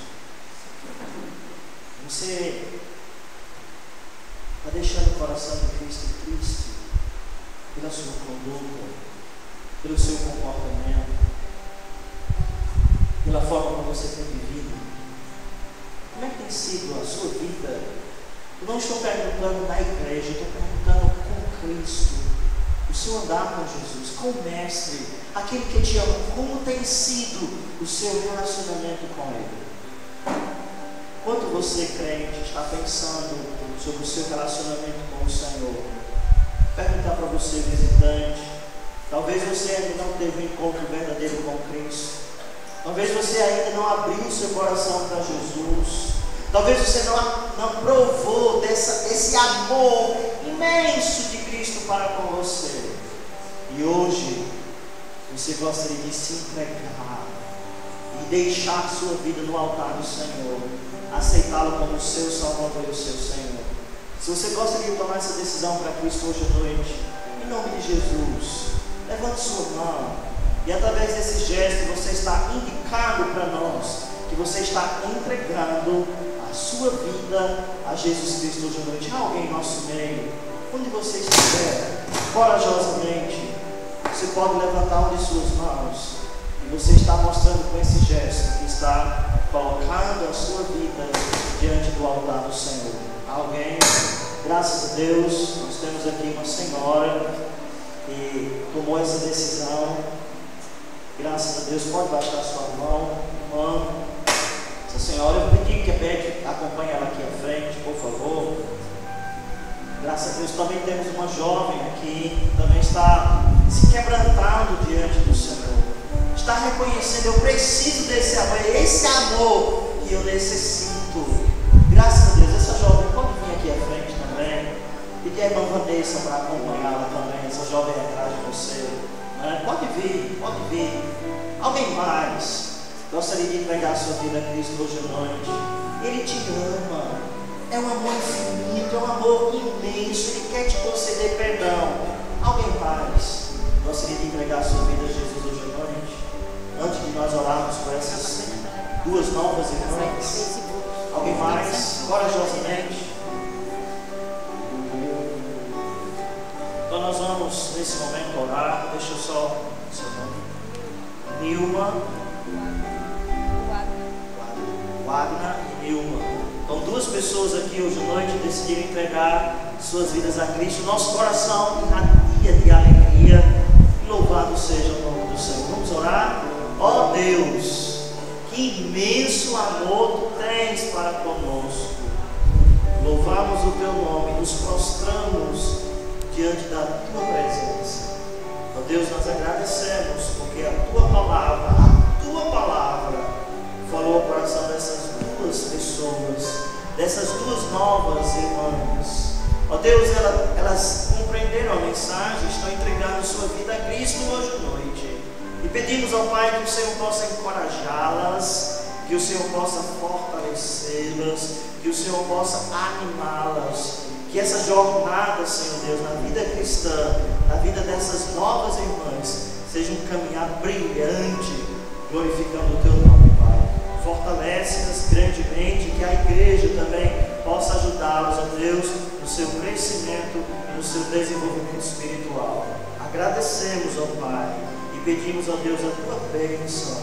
Você está deixando o coração de Cristo triste pela sua conduta, pelo seu comportamento, pela forma como você tem vivido? Como é que tem sido a sua vida? Eu não estou perguntando na igreja, eu estou perguntando com Cristo, o seu andar com Jesus, com o Mestre, aquele que te ama. Como tem sido o seu relacionamento com Ele? Quanto você, crente, está pensando sobre o seu relacionamento com o Senhor? Perguntar para você, visitante, talvez você ainda não teve um encontro verdadeiro com Cristo, talvez você ainda não abriu o seu coração para Jesus, talvez você não provou desse amor imenso de Cristo para com você, e hoje você gostaria de se entregar e deixar sua vida no altar do Senhor, aceitá-lo como o seu Salvador e o seu Senhor. Se você gostaria de tomar essa decisão para Cristo hoje à noite, em nome de Jesus, levante sua mão e através desse gesto você está indicando para nós que você está entregando a sua vida a Jesus Cristo hoje à noite. Há alguém em nosso meio, onde você estiver, corajosamente, você pode levantar uma de suas mãos e você está mostrando com esse gesto que está colocando a sua vida diante do altar do Senhor. Alguém? Graças a Deus, nós temos aqui uma senhora que tomou essa decisão. Graças a Deus, pode baixar sua mão, irmã. Essa senhora, eu pedi que a Beth acompanhe ela aqui à frente, por favor. Graças a Deus, também temos uma jovem aqui, que também está se quebrantando diante do Senhor. Está reconhecendo, eu preciso desse amor, é esse amor que eu necessito. Graças a Deus, essa jovem pode vir aqui à frente também. Pedir a irmã Vanessa para acompanhá-la também, essa jovem atrás de você. Pode vir, pode vir. Alguém mais gostaria de entregar a sua vida a Cristo hoje à noite? Ele te ama, é um amor infinito, é um amor imenso, Ele quer te conceder perdão. Alguém mais? gostaria de entregar a sua vida a Jesus hoje à noite? Antes de nós orarmos por essas duas novas irmãs, alguém mais, corajosamente? Então nós vamos nesse momento orar. Deixa eu só seu nome. Nilma, Wagner e Nilma. Então duas pessoas aqui hoje à noite decidiram entregar suas vidas a Cristo. Nosso coração irradia de alegria. E louvado seja o nome do Senhor. Vamos orar? Ó Deus, que imenso amor tu tens para conosco. Louvamos o teu nome, nos prostramos diante da tua presença. Ó Deus, nós agradecemos porque a tua palavra falou ao coração dessas duas pessoas, dessas duas novas irmãs. Ó Deus, elas compreenderam a mensagem, estão entregando sua vida a Cristo hoje à noite. E pedimos ao Pai que o Senhor possa encorajá-las, que o Senhor possa fortalecê-las, que o Senhor possa animá-las. Que essa jornada, Senhor Deus, na vida cristã, na vida dessas novas irmãs, seja um caminhar brilhante, glorificando o teu nome, Pai. Fortalece-nas grandemente, que a igreja também possa ajudá-las, ó Deus, no seu crescimento e no seu desenvolvimento espiritual. Agradecemos, ó Pai, e pedimos, ó Deus, a tua bênção,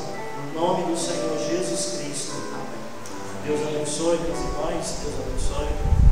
no nome do Senhor Jesus Cristo. Amém. Deus abençoe, meus irmãos, Deus abençoe.